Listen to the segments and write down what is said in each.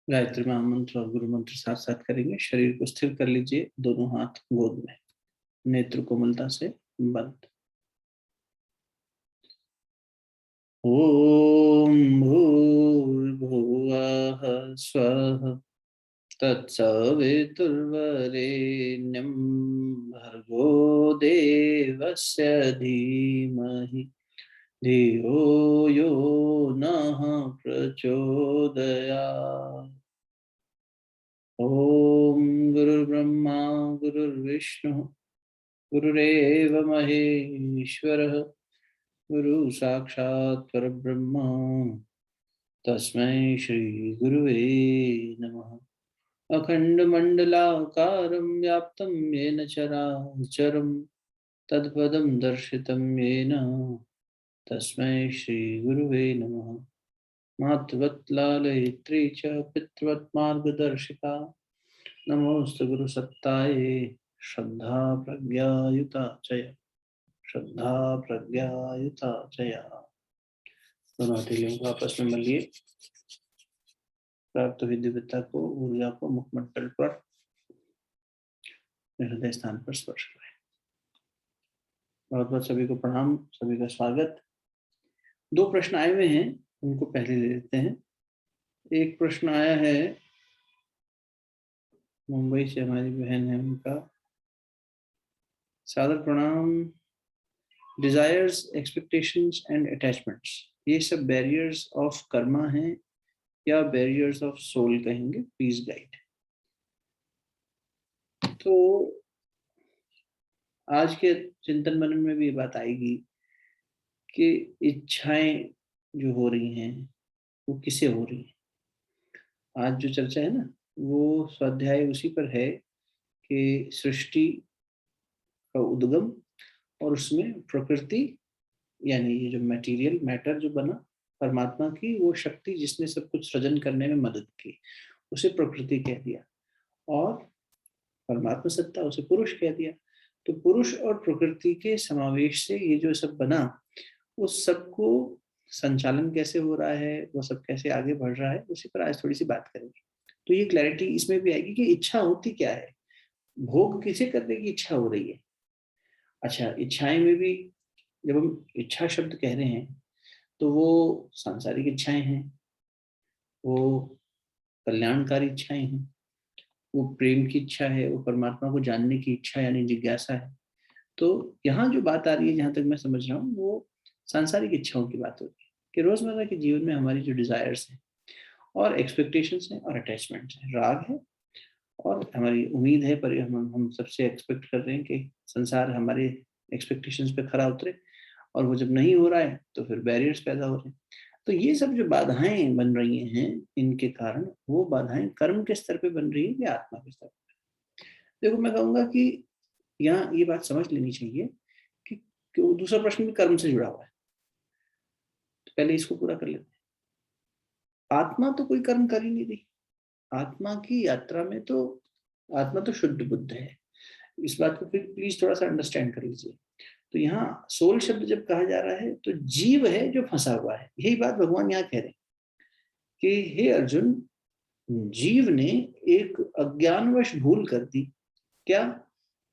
गायत्री महामंत्र और गुरु मंत्र साथ साथ करेंगे। शरीर को स्थिर कर लीजिए, दोनों हाथ गोद में, नेत्र कोमलता से बंद। ओम भूर्भुवः स्वः तत्सवितुर्वरेण्यं भर्गो देवस्य धीमहि धियो यो नः प्रचोदयात्। ओम गुरुर्ब्रह्मा गुरुर्विष्णु गुरुरेव महेश्वरः गुरु साक्षात् परब्रह्म तस्मै श्री गुरुवे नमः। अखण्डमण्डलाकारं व्याप्तं येन चराचरं तत्पदं दर्शितं येन तस्मै श्री गुरुवे नमः। मातृवत् लालयित्री च पितृवत् मार्गदर्शिका नमोस्तु गुरुसत्ताये श्रद्धा प्रज्ञायुता चय श्रद्धा प्रज्ञायुता चया। दोनों हथेलियों को आपस में मलिए। प्राप्त हुई दिव्यता को, ऊर्जा को मुखमंडल पर, हृदय स्थान पर स्पर्श करें। बहुत बहुत सभी को प्रणाम, सभी का स्वागत। दो प्रश्न आए हुए हैं, उनको पहले ले लेते हैं। एक प्रश्न आया है मुंबई से, हमारी बहन है, उनका सादर प्रणाम। डिजायर्स, एक्सपेक्टेशंस एंड अटैचमेंट्स, ये सब बैरियर्स ऑफ कर्मा हैं या बैरियर्स ऑफ सोल कहेंगे? Please guide. तो आज के चिंतन मनन में भी ये बात आएगी कि इच्छाएं जो हो रही हैं वो किसे हो रही हैं। आज जो चर्चा है ना, वो स्वाध्याय उसी पर है कि सृष्टि का उद्गम और उसमें प्रकृति, यानी ये जो मटेरियल मैटर जो बना, परमात्मा की वो शक्ति जिसने सब कुछ सृजन करने में मदद की, उसे प्रकृति कह दिया, और परमात्मा सत्ता उसे पुरुष कह दिया। तो पुरुष और प्रकृति के समावेश से ये जो सब बना, उस सब को संचालन कैसे हो रहा है, वो सब कैसे आगे बढ़ रहा है, उसी पर आज थोड़ी सी बात करेंगे। तो ये क्लैरिटी इसमें भी आएगी कि इच्छा होती क्या है, भोग किसे करने की इच्छा हो रही है। अच्छा, इच्छाएं में भी जब हम इच्छा शब्द कह रहे हैं तो वो सांसारिक इच्छाएं हैं, वो कल्याणकारी इच्छाएं हैं, वो प्रेम की इच्छा है, वो परमात्मा को जानने की इच्छा यानी जिज्ञासा है। तो यहाँ जो बात आ रही है, जहाँ तक मैं समझ रहा हूँ, वो सांसारिक इच्छाओं की बात हो रही है कि रोजमर्रा के जीवन में हमारी जो डिजायर्स हैं और एक्सपेक्टेशंस हैं और अटैचमेंट्स हैं, राग है और हमारी उम्मीद है, पर हम सबसे एक्सपेक्ट कर रहे हैं कि संसार हमारे एक्सपेक्टेशंस पे खरा उतरे, और वो जब नहीं हो रहा है तो फिर बैरियर्स पैदा हो रहे हैं। तो ये सब जो बाधाएं बन रही हैं, इनके कारण वो बाधाएं कर्म के स्तर पे बन रही है या आत्मा के स्तर पे? देखो, मैं कहूँगा कि यहाँ ये बात समझ लेनी चाहिए कि वो दूसरा प्रश्न भी कर्म से जुड़ा हुआ है, तो पहले इसको पूरा कर लेते हैं। आत्मा तो कोई कर्म कर ही नहीं रही। आत्मा की यात्रा में तो आत्मा तो शुद्ध बुद्ध है। इस बात को फिर प्लीज थोड़ा सा अंडरस्टैंड कर लीजिए। तो यहाँ सोल शब्द जब कहा जा रहा है तो जीव है जो फंसा हुआ है, यही बात भगवान यहाँ कह रहे हैं कि हे अर्जुन, जीव ने एक अज्ञानवश भूल कर दी। क्या?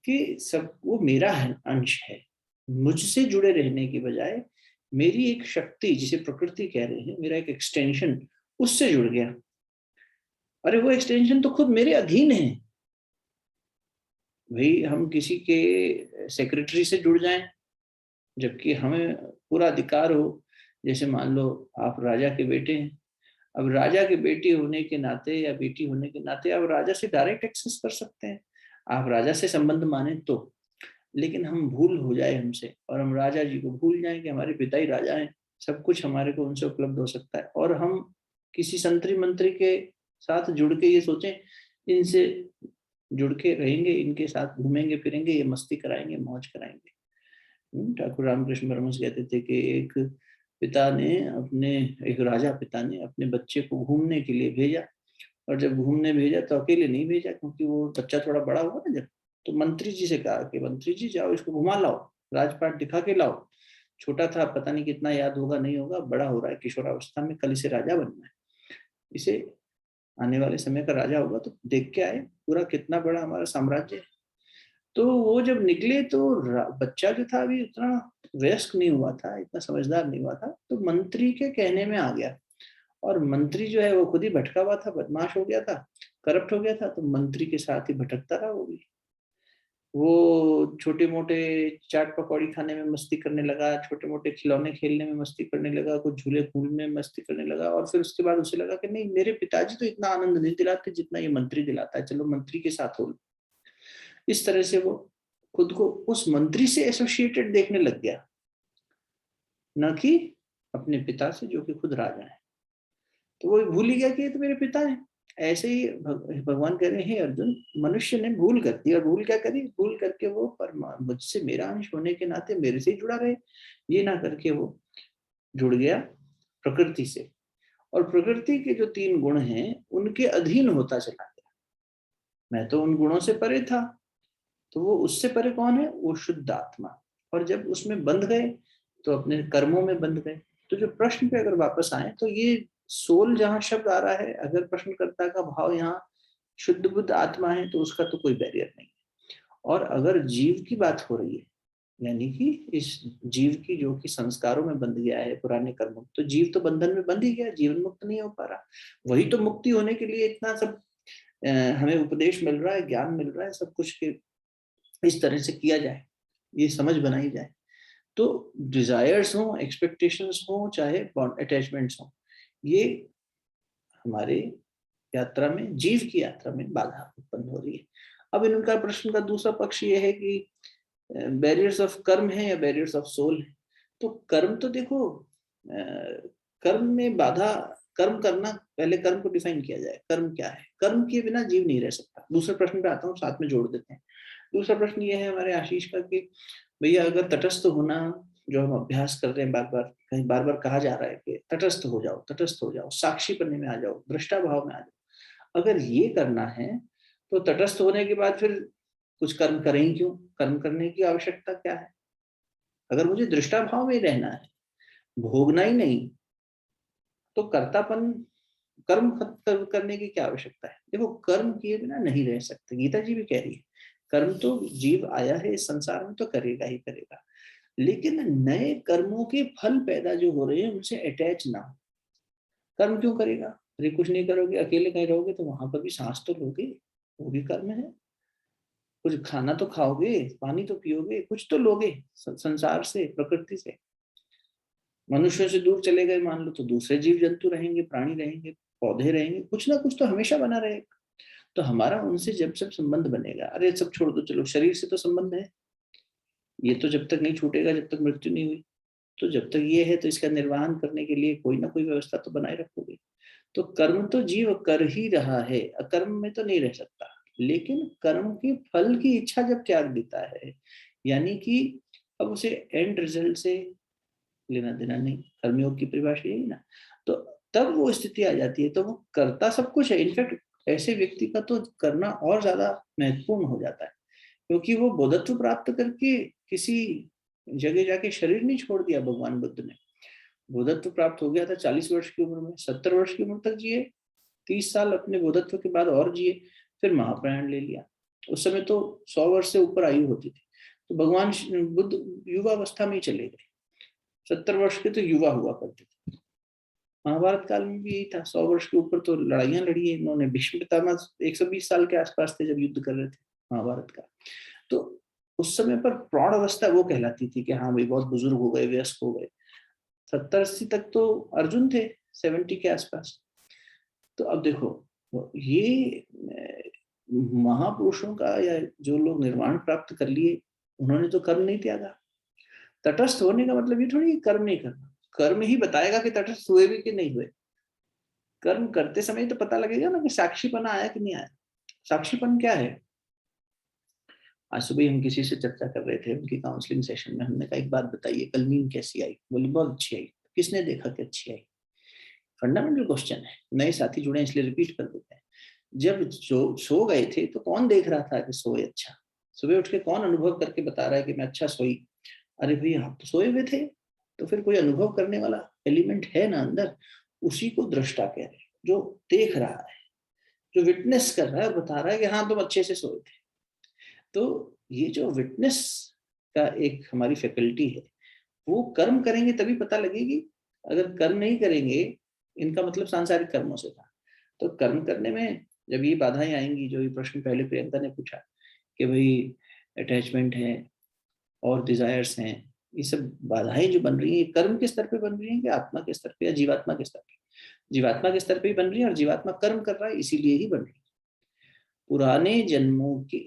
कि सब वो मेरा अंश है, मुझसे जुड़े रहने की बजाय मेरी एक शक्ति जिसे प्रकृति कह रहे हैं, मेरा एक एक्सटेंशन, उससे जुड़ गया। अरे वो एक्सटेंशन तो खुद मेरे अधीन है। भाई, हम किसी के सेक्रेटरी से जुड़ जाएं जबकि हमें पूरा अधिकार हो। जैसे मान लो आप राजा के बेटे हैं, अब राजा के बेटी होने के नाते या बेटी होने के नाते आप राजा से डायरेक्ट एक्सेस कर सकते हैं, आप राजा से संबंध माने तो। लेकिन हम भूल हो जाए हमसे और हम राजा जी को भूल जाएं कि हमारे पिता ही राजा हैं, सब कुछ हमारे को उनसे उपलब्ध हो सकता है, और हम किसी संतरी मंत्री के साथ जुड़ के ये सोचें इनसे जुड़ के रहेंगे, इनके साथ घूमेंगे फिरेंगे, ये मस्ती कराएंगे, मौज कराएंगे। ठाकुर रामकृष्ण परमहंस कहते थे कि एक राजा पिता ने अपने बच्चे को घूमने के लिए भेजा, और जब घूमने भेजा तो अकेले नहीं भेजा, क्योंकि वो बच्चा थोड़ा बड़ा हुआ ना जब, तो मंत्री जी से कहा कि मंत्री जी जाओ, इसको घुमा लाओ, राजपाट दिखा के लाओ, छोटा था, पता नहीं कितना याद होगा नहीं होगा, बड़ा हो रहा है किशोरावस्था में, कल इसे राजा बनना है, इसे आने वाले समय का राजा होगा। तो देख के आए पूरा कितना बड़ा हमारा साम्राज्य है। तो वो जब निकले तो बच्चा जो था अभी उतना वयस्क नहीं हुआ था, इतना समझदार नहीं हुआ था, तो मंत्री के कहने में आ गया। और मंत्री जो है वो खुद ही भटका हुआ था, बदमाश हो गया था, करप्ट हो गया था, तो मंत्री के साथ ही भटकता रहा वो भी। वो छोटे मोटे चाट पकौड़ी खाने में मस्ती करने लगा, छोटे मोटे खिलौने खेलने में मस्ती करने लगा, कुछ झूले कूदने में मस्ती करने लगा। और फिर उसके बाद उसे लगा कि नहीं, मेरे पिताजी तो इतना आनंद नहीं दिलाते जितना ये मंत्री दिलाता है, चलो मंत्री के साथ हो। इस तरह से वो खुद को उस मंत्री से एसोसिएटेड देखने लग गया, न कि अपने पिता से जो कि खुद राजा है। तो वो भूल ही गया कि ये तो मेरे पिता है। ऐसे ही भगवान कह रहे हैं अर्जुन, मनुष्य ने भूल कर दी, और भूल क्या करी, भूल करके वो मुझसे मेरा अंश होने के नाते मेरे से ही जुड़ा रहे, ये ना करके वो जुड़ गया प्रकृति से, और प्रकृति के जो 3 गुण हैं उनके अधीन होता चला गया। मैं तो उन गुणों से परे था, तो वो उससे परे कौन है, वो शुद्ध आत्मा। और जब उसमें बंध गए तो अपने कर्मों में बंध गए। तो जो प्रश्न पे अगर वापस आए तो ये सोल जहां शब्द आ रहा है, अगर प्रश्नकर्ता का भाव यहाँ शुद्ध बुद्ध आत्मा है तो उसका तो कोई बैरियर नहीं है। और अगर जीव की बात हो रही है, यानी कि इस जीव की जो कि संस्कारों में बंध गया है पुराने कर्मों, तो जीव तो बंधन में बंध ही गया, जीवन मुक्त नहीं हो पा रहा। वही तो मुक्ति होने के लिए इतना सब हमें उपदेश मिल रहा है, ज्ञान मिल रहा है, सब कुछ के इस तरह से किया जाए, ये समझ बनाई जाए। तो डिजायर्स हो, एक्सपेक्टेशंस हो, चाहे अटैचमेंट्स हो, ये हमारे यात्रा में, जीव की यात्रा में बाधा उत्पन्न हो रही है। अब इनका प्रश्न का दूसरा पक्ष ये है कि बैरियर्स ऑफ कर्म है या बैरियर्स ऑफ सोल है। तो कर्म तो देखो, कर्म में बाधा, कर्म करना, पहले कर्म को डिफाइन किया जाए, कर्म क्या है। कर्म किए बिना जीव नहीं रह सकता। दूसरे प्रश्न पे आता हूँ, साथ में जोड़ देते हैं। दूसरा प्रश्न ये है हमारे आशीष का कि भैया अगर तटस्थ होना जो हम अभ्यास कर रहे हैं, बार बार कहीं बार बार कहा जा रहा है कि तटस्थ हो जाओ, तटस्थ हो जाओ, साक्षी बनने में आ जाओ, दृष्टा भाव में आ जाओ, अगर ये करना है तो तटस्थ होने के बाद फिर कुछ कर्म करें ही क्यों, कर्म करने की आवश्यकता क्या है। अगर मुझे दृष्टा भाव में रहना है, भोगना ही नहीं, तो कर्तापन, कर्म करने की क्या आवश्यकता है। देखो कर्म किए बिना नहीं रह सकते, गीता जी भी कह रही है कर्म तो जीव आया है इस संसार में तो करेगा ही करेगा, लेकिन नए कर्मों के फल पैदा जो हो रहे हैं उनसे अटैच ना हो। कर्म क्यों करेगा, अरे कुछ नहीं करोगे, अकेले कहीं रहोगे तो वहां पर भी सांस तो लोगे, वो भी कर्म है। कुछ खाना तो खाओगे, पानी तो पियोगे, कुछ तो लोगे संसार से, प्रकृति से। मनुष्यों से दूर चले गए मान लो तो दूसरे जीव जंतु रहेंगे, प्राणी रहेंगे, पौधे रहेंगे, कुछ ना कुछ तो हमेशा बना रहेगा। तो हमारा उनसे जब सब संबंध बनेगा, अरे सब छोड़ दो, चलो शरीर से तो संबंध है, ये तो जब तक नहीं छूटेगा, जब तक मृत्यु नहीं हुई, तो जब तक ये है तो इसका निर्वहन करने के लिए कोई ना कोई व्यवस्था तो बनाए रखोगे। तो कर्म तो जीव कर ही रहा है, अकर्म में तो नहीं रह सकता। लेकिन कर्म के फल की इच्छा जब त्याग देता है, यानी कि अब उसे एंड रिजल्ट से लेना देना नहीं, कर्मयोग की परिभाषा यही ना, तो तब वो स्थिति आ जाती है, तो वो करता सब कुछ है। इनफैक्ट ऐसे व्यक्ति का तो करना और ज्यादा महत्वपूर्ण हो जाता है, क्योंकि वो बोधत्व प्राप्त करके किसी जगह जाके शरीर नहीं छोड़ दिया। भगवान बुद्ध ने बोधत्व प्राप्त हो गया था 40 वर्ष की उम्र में, 70 वर्ष की उम्र तक जिए, 30 साल अपने बोधत्व के बाद और जिए, फिर महाप्रयाण ले लिया। उस समय तो 100 वर्ष से ऊपर आयु होती थी, तो भगवान बुद्ध युवा अवस्था में ही चले गए। 70 वर्ष के तो युवा हुआ करते थे। महाभारत काल में भी यही था, 100 वर्ष के ऊपर तो लड़ाइयां लड़ी है इन्होंने। भीष्म पितामह 120 साल के आसपास थे जब युद्ध कर रहे थे महाभारत का। तो उस समय पर प्रौढ़ अवस्था वो कहलाती थी कि हाँ भाई बहुत बुजुर्ग हो गए, वयस्क हो गए। 70-80 तक तो अर्जुन थे, 70 के आसपास। तो अब देखो ये महापुरुषों का, या जो लोग निर्वाण प्राप्त कर लिए, उन्होंने तो कर्म नहीं त्यागा। तटस्थ होने का मतलब ये थोड़ी कर्म नहीं करना, कर्म ही बताएगा कि तटस्थ हुए भी कि नहीं हुए। कर्म करते समय तो पता लगेगा ना कि साक्षीपना आया कि नहीं आया। साक्षीपन क्या है, आज सुबह हम किसी से चर्चा कर रहे थे उनकी काउंसलिंग सेशन में, हमने कहा एक बात बताइए कल नींद कैसी आई, बोली बहुत अच्छी आई। किसने देखा कि अच्छी आई, फंडामेंटल क्वेश्चन है। नए साथी जुड़े इसलिए रिपीट कर देते हैं। जब सो गए थे तो कौन देख रहा था कि सोए अच्छा, सुबह उठ के कौन अनुभव करके बता रहा है कि मैं अच्छा सोई। अरे भाई आप तो सोए हुए थे, तो फिर कोई अनुभव करने वाला एलिमेंट है ना अंदर, उसी को दृष्टा कह रहे हैं, जो देख रहा है, जो विटनेस कर रहा है और बता रहा है कि हाँ तुम अच्छे से सोए थे। तो ये जो विटनेस का एक हमारी फैकल्टी है, वो कर्म करेंगे तभी पता लगेगी। अगर कर्म नहीं करेंगे, इनका मतलब सांसारिक कर्मों से था, तो कर्म करने में जब ये बाधाएं आएंगी, जो ये प्रश्न पहले प्रियंका ने पूछा कि भाई अटैचमेंट है और डिजायर्स हैं, ये सब बाधाएं जो बन रही है, कर्म के स्तर पे बन रही है कि आत्मा के स्तर पे या जीवात्मा के स्तर पे? जीवात्मा के स्तर पे ही बन रही है, और जीवात्मा कर्म कर रहा है इसीलिए ही बन रही है। पुराने जन्मों के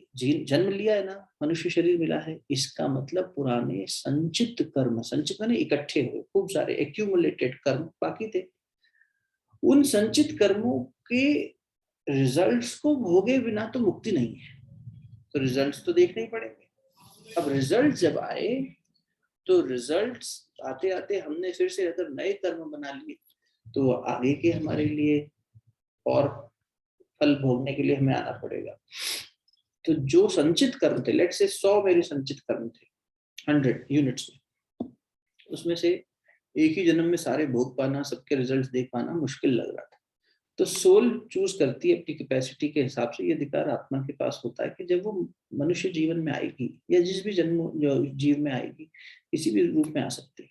जन्म लिया है ना, मनुष्य शरीर मिला है, इसका मतलब पुराने संचित कर्म, संचित माने इकट्ठे हुए खूब सारे एक्यूमुलेटेड कर्म बाकी थे। उन संचित कर्मों के रिजल्ट्स को भोगे बिना तो मुक्ति नहीं है, तो रिजल्ट्स तो देखने ही पड़ेंगे। अब रिजल्ट जब आए, तो रिजल्ट्स आते आते हमने फिर से अगर नए कर्म बना लिए, तो आगे के हमारे लिए और फल भोगने के लिए हमें आना पड़ेगा। तो जो संचित कर्म थे, लेट से 100 मेरे संचित कर्म थे 100 यूनिट्स में, उसमें से एक ही जन्म में सारे भोग पाना, सबके रिजल्ट्स देख पाना मुश्किल लग रहा था। तो सोल चूज करती है अपनी कैपेसिटी के हिसाब से। ये अधिकार आत्मा के पास होता है कि जब वो मनुष्य जीवन में आएगी या जिस भी जन्म जो जीव में आएगी, किसी भी रूप में आ सकती है,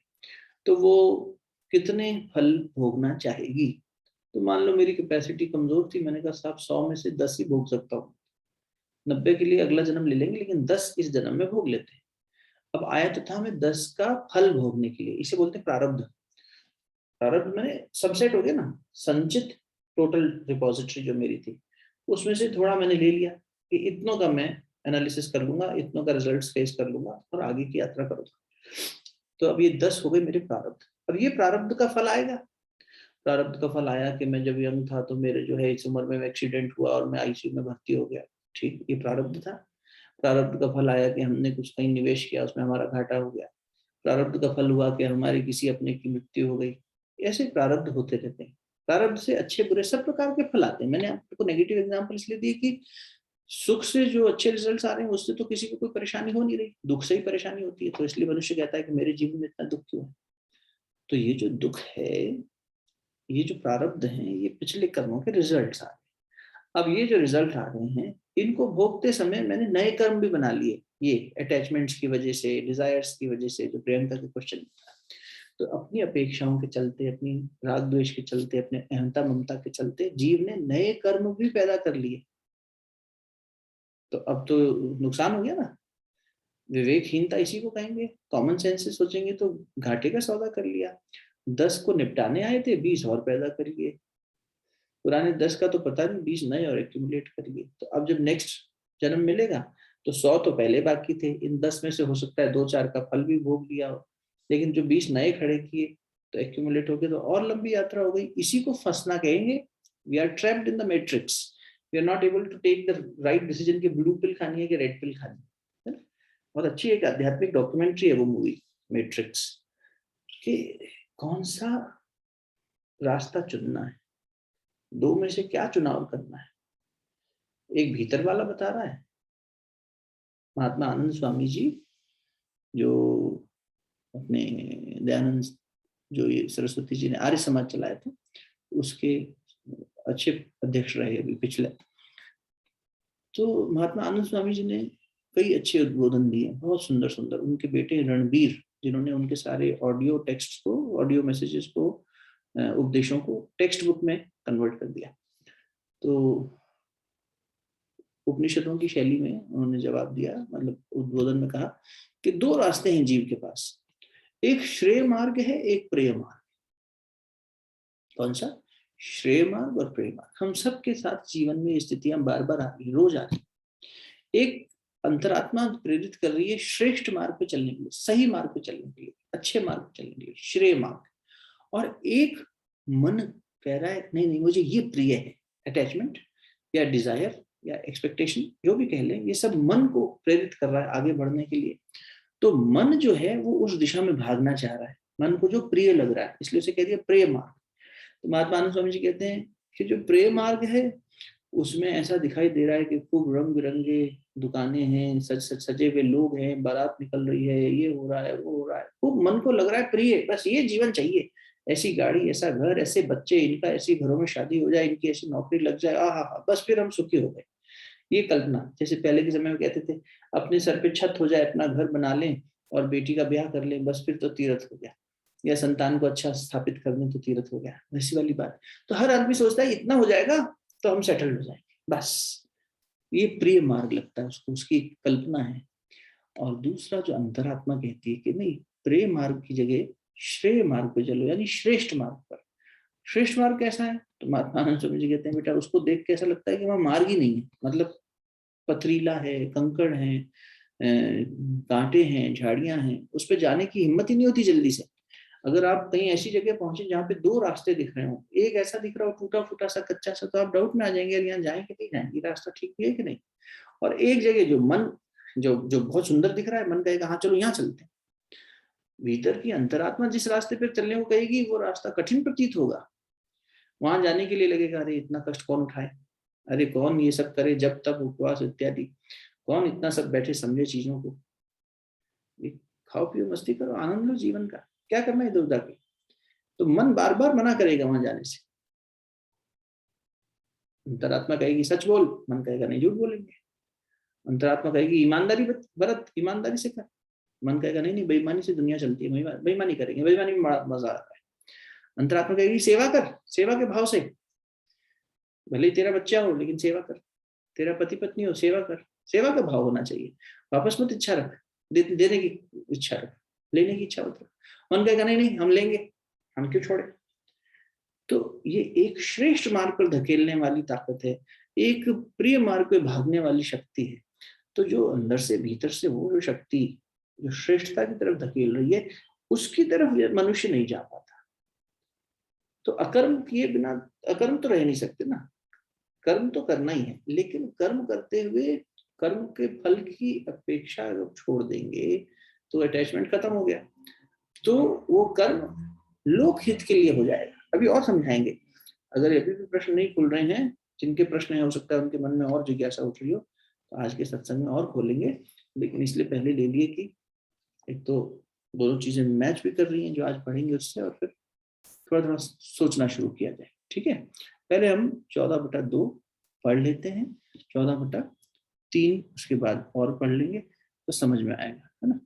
तो वो कितने फल भोगना चाहेगी। तो मान लो मेरी कैपेसिटी कमजोर थी, मैंने कहा साहब 100 में से 10 ही भोग सकता हूँ, 90 के लिए अगला जन्म ले लेंगे, लेकिन 10 इस जन्म में भोग लेते हैं। अब आया तो था हमें 10 का फल भोगने के लिए, इसे बोलते हैं प्रारब्ध। प्रारब्ध मैंने सबसेट हो गया ना, संचित टोटल रिपोजिटरी जो मेरी थी, उसमें से थोड़ा मैंने ले लिया कि इतनों का मैं एनालिसिस कर लूंगा, इतनों का रिजल्ट फेस कर लूंगा और आगे की यात्रा करूंगा। तो अब ये 10 हो गए मेरे प्रारब्ध। अब ये प्रारब्ध का फल आएगा। प्रारब्ध का फल आया कि मैं जब यंग था तो मेरे जो है इस उम्र में एक्सीडेंट हुआ और मैं आईसीयू में भर्ती हो गया। ठीक, ये प्रारब्ध था। प्रारब्ध का फल आया कि हमने कुछ कहीं निवेश किया, उसमें हमारा घाटा हो गया। प्रारब्ध का फल हुआ कि हमारी किसी अपने की मृत्यु हो गई। ऐसे प्रारब्ध होते रहते हैं। प्रारब्ध से अच्छे बुरे सब प्रकार के फल आते हैं। मैंने आपको नेगेटिव एग्जांपल इसलिए दिए कि सुख से जो अच्छे रिजल्ट्स आ रहे हैं उससे तो किसी को कोई परेशानी हो नहीं रही, दुख से ही परेशानी होती है। तो इसलिए मनुष्य कहता है कि मेरे जीवन में इतना दुख क्यों है। तो ये जो दुख है, ये जो प्रारब्ध है, ये पिछले कर्मों के रिजल्ट्स आ रहे हैं। अब ये जो रिजल्ट आ रहे हैं, इनको भोगते समय मैंने नए कर्म भी बना लिए, ये अटैचमेंट्स की वजह से, डिजायर्स की वजह से, जो प्रियंका के क्वेश्चन था। तो अपनी अपेक्षाओं के चलते, अपनी राग द्वेष के चलते, अपने अहंता ममता के चलते जीव ने नए कर्म भी पैदा कर लिए। तो अब तो नुकसान हो गया ना। विवेकहीनता इसी को कहेंगे। कॉमन सेंस से सोचेंगे तो घाटे का सौदा कर लिया। 10 को निपटाने आए थे, 20 और पैदा कर लिए। पुराने 10 का तो पता नहीं, 20 नए और एक्यूमुलेट कर लिए। तो अब जब नेक्स्ट जन्म मिलेगा तो 100 तो पहले बाकी थे, इन 10 में से हो सकता है 2-4 का फल भी भोग लिया हो, लेकिन जो 20 नए खड़े किए तो एक्यूमुलेट हो गए, तो और लंबी यात्रा हो गई। इसी को फंसना कहेंगे। We are trapped in the matrix, we are not able to take the right decision कि ब्लू पिल खानी है कि रेड पिल खानी है ना। बहुत अच्छी एक आध्यात्मिक डॉक्यूमेंट्री है वो मूवी मैट्रिक्स, कि कौन सा रास्ता चुनना है, दो में से क्या चुनाव करना है। एक भीतर वाला बता रहा है, महात्मा आनंद स्वामी जी, जो अपने दयानंद, जो ये सरस्वती जी ने आर्य समाज चलाया था, उसके अच्छे अध्यक्ष रहे अभी पिछले। तो महात्मा आनंद स्वामी जी ने कई अच्छे उद्बोधन दिए, बहुत सुंदर सुंदर। उनके बेटे रणबीर, जिन्होंने उनके सारे ऑडियो टेक्स्ट को, ऑडियो मैसेजेस को, उपदेशों को टेक्स्ट बुक में कन्वर्ट कर दिया। तो उपनिषदों की शैली में उन्होंने जवाब दिया, मतलब उद्बोधन में कहा कि दो रास्ते हैं जीव के पास, एक श्रेय मार्ग है, एक प्रेय मार्ग। कौन सा? श्रेय मार्ग और प्रेय मार्ग। हम सबके साथ जीवन में स्थितियां बार बार आ रही, रोज आ रही। एक अंतरात्मा प्रेरित कर रही है श्रेष्ठ मार्ग पे चलने के लिए, सही मार्ग पे चलने के लिए, अच्छे मार्ग पे चलने के लिए, श्रेय मार्ग। और एक मन कह रहा है नहीं नहीं मुझे ये प्रिय है, अटैचमेंट या डिजायर या एक्सपेक्टेशन जो भी कह लें, ये सब मन को प्रेरित कर रहा है आगे बढ़ने के लिए। तो मन जो है वो उस दिशा में भागना चाह रहा है, मन को जो प्रिय लग रहा है, इसलिए उसे कह दिया प्रेय मार्ग। तो महात्मा आनंद स्वामी जी कहते हैं कि जो प्रेय मार्ग है उसमें ऐसा दिखाई दे रहा है कि खूब रंग बिरंगे दुकानें हैं, सजे हुए लोग हैं, बारात निकल रही है, ये हो रहा है, वो हो रहा है, खूब मन को लग रहा है प्रिय, बस ये जीवन चाहिए, ऐसी गाड़ी, ऐसा घर, ऐसे बच्चे, इनका ऐसी घरों में शादी हो जाए, इनकी ऐसी नौकरी लग जाए, आ हा, बस फिर हम सुखी हो गए। ये कल्पना, जैसे पहले के समय में कहते थे अपने सर पे छत हो जाए, अपना घर बना लें और बेटी का ब्याह कर लें, बस फिर तो तीर्थ हो गया, या संतान को अच्छा स्थापित कर लें तो तीर्थ हो गया, वैसी वाली बात। तो हर आदमी सोचता है इतना हो जाएगा तो हम सेटल हो जाएंगे, बस ये प्रिय मार्ग लगता है उसको, उसकी कल्पना है। और दूसरा जो अंतरात्मा कहती है कि नहीं, प्रिय मार्ग की जगह श्रेय मार्ग पे चलो, यानी श्रेष्ठ मार्ग पर। श्रेष्ठ मार्ग कैसा है? तो महात्मा आनंद स्वामी जी कहते हैं बेटा उसको देख के ऐसा लगता है कि वहां मार्ग ही नहीं है, मतलब पथरीला है, कंकड़ है, कांटे हैं, झाड़ियां हैं, उस पर जाने की हिम्मत ही नहीं होती जल्दी से। अगर आप कहीं ऐसी जगह पहुंचे जहाँ पे दो रास्ते दिख रहे हो, एक ऐसा दिख रहा हो टूटा फूटा सा कच्चा सा, तो आप डाउट में आ जाएंगे यहाँ जाए कि नहीं जाएंगे, रास्ता ठीक है कि नहीं। और एक जगह जो मन जो जो बहुत सुंदर दिख रहा है, मन कहेगा हाँ चलो यहाँ चलते हैं। भीतर की अंतरात्मा जिस रास्ते पर चलने को कहेगी वो रास्ता कठिन प्रतीत होगा, वहां जाने के लिए लगेगा अरे इतना कष्ट कौन उठाए, अरे कौन ये सब करे, जब तब उपवास इत्यादि, कौन इतना सब बैठे समझे चीजों को। खाओ पियो मस्ती करो, आनंद लो जीवन का, क्या करना है इधर उधर के। तो मन बार बार मना करेगा वहां जाने से। अंतरात्मा कहेगी सच बोल, मन कहेगा नहीं झूठ बोलेंगे। अंतरात्मा कहेगी ईमानदारी बरत, ईमानदारी से कर, मन कहेगा नहीं नहीं बेईमानी से दुनिया चलती है, बेईमानी करेंगे, बेईमानी में मजा आता है। अंतरात्मा कहेगी सेवा कर, सेवा के भाव से, भले ही तेरा बच्चा हो लेकिन सेवा कर, तेरा पति पत्नी हो सेवा कर, सेवा का भाव होना चाहिए, वापस मत इच्छा रख, देने की इच्छा रख, लेने की इच्छा मत रख। मन कहेगा नहीं नहीं हम लेंगे, हम क्यों छोड़े। तो ये एक श्रेष्ठ मार्ग पर धकेलने वाली ताकत है, एक प्रिय मार्ग पे भागने वाली शक्ति है। तो जो अंदर से भीतर से वो जो शक्ति जो श्रेष्ठता की तरफ धकेल रही है, उसकी तरफ ये मनुष्य नहीं जा पाता। तो अकर्म किए बिना, अकर्म तो रह नहीं सकते ना, कर्म तो करना ही है, लेकिन कर्म करते हुए कर्म के फल की अपेक्षा अगर छोड़ देंगे तो अटैचमेंट खत्म हो गया, तो वो कर्म लोक हित के लिए हो जाएगा। अभी और समझाएंगे, अगर अभी भी प्रश्न नहीं खुल रहे हैं, जिनके प्रश्न है हो सकता है उनके मन में और जिज्ञासा उठ रही हो, तो आज के सत्संग में और खोलेंगे। लेकिन इसलिए पहले ले लिए कि एक तो दोनों चीजें मैच भी कर रही हैं जो आज पढ़ेंगे उससे, और फिर थोड़ा थोड़ा सोचना शुरू किया जाए। ठीक है, पहले हम 14/2 पढ़ लेते हैं, 14/3 उसके बाद और पढ़ लेंगे तो समझ में आएगा, है ना।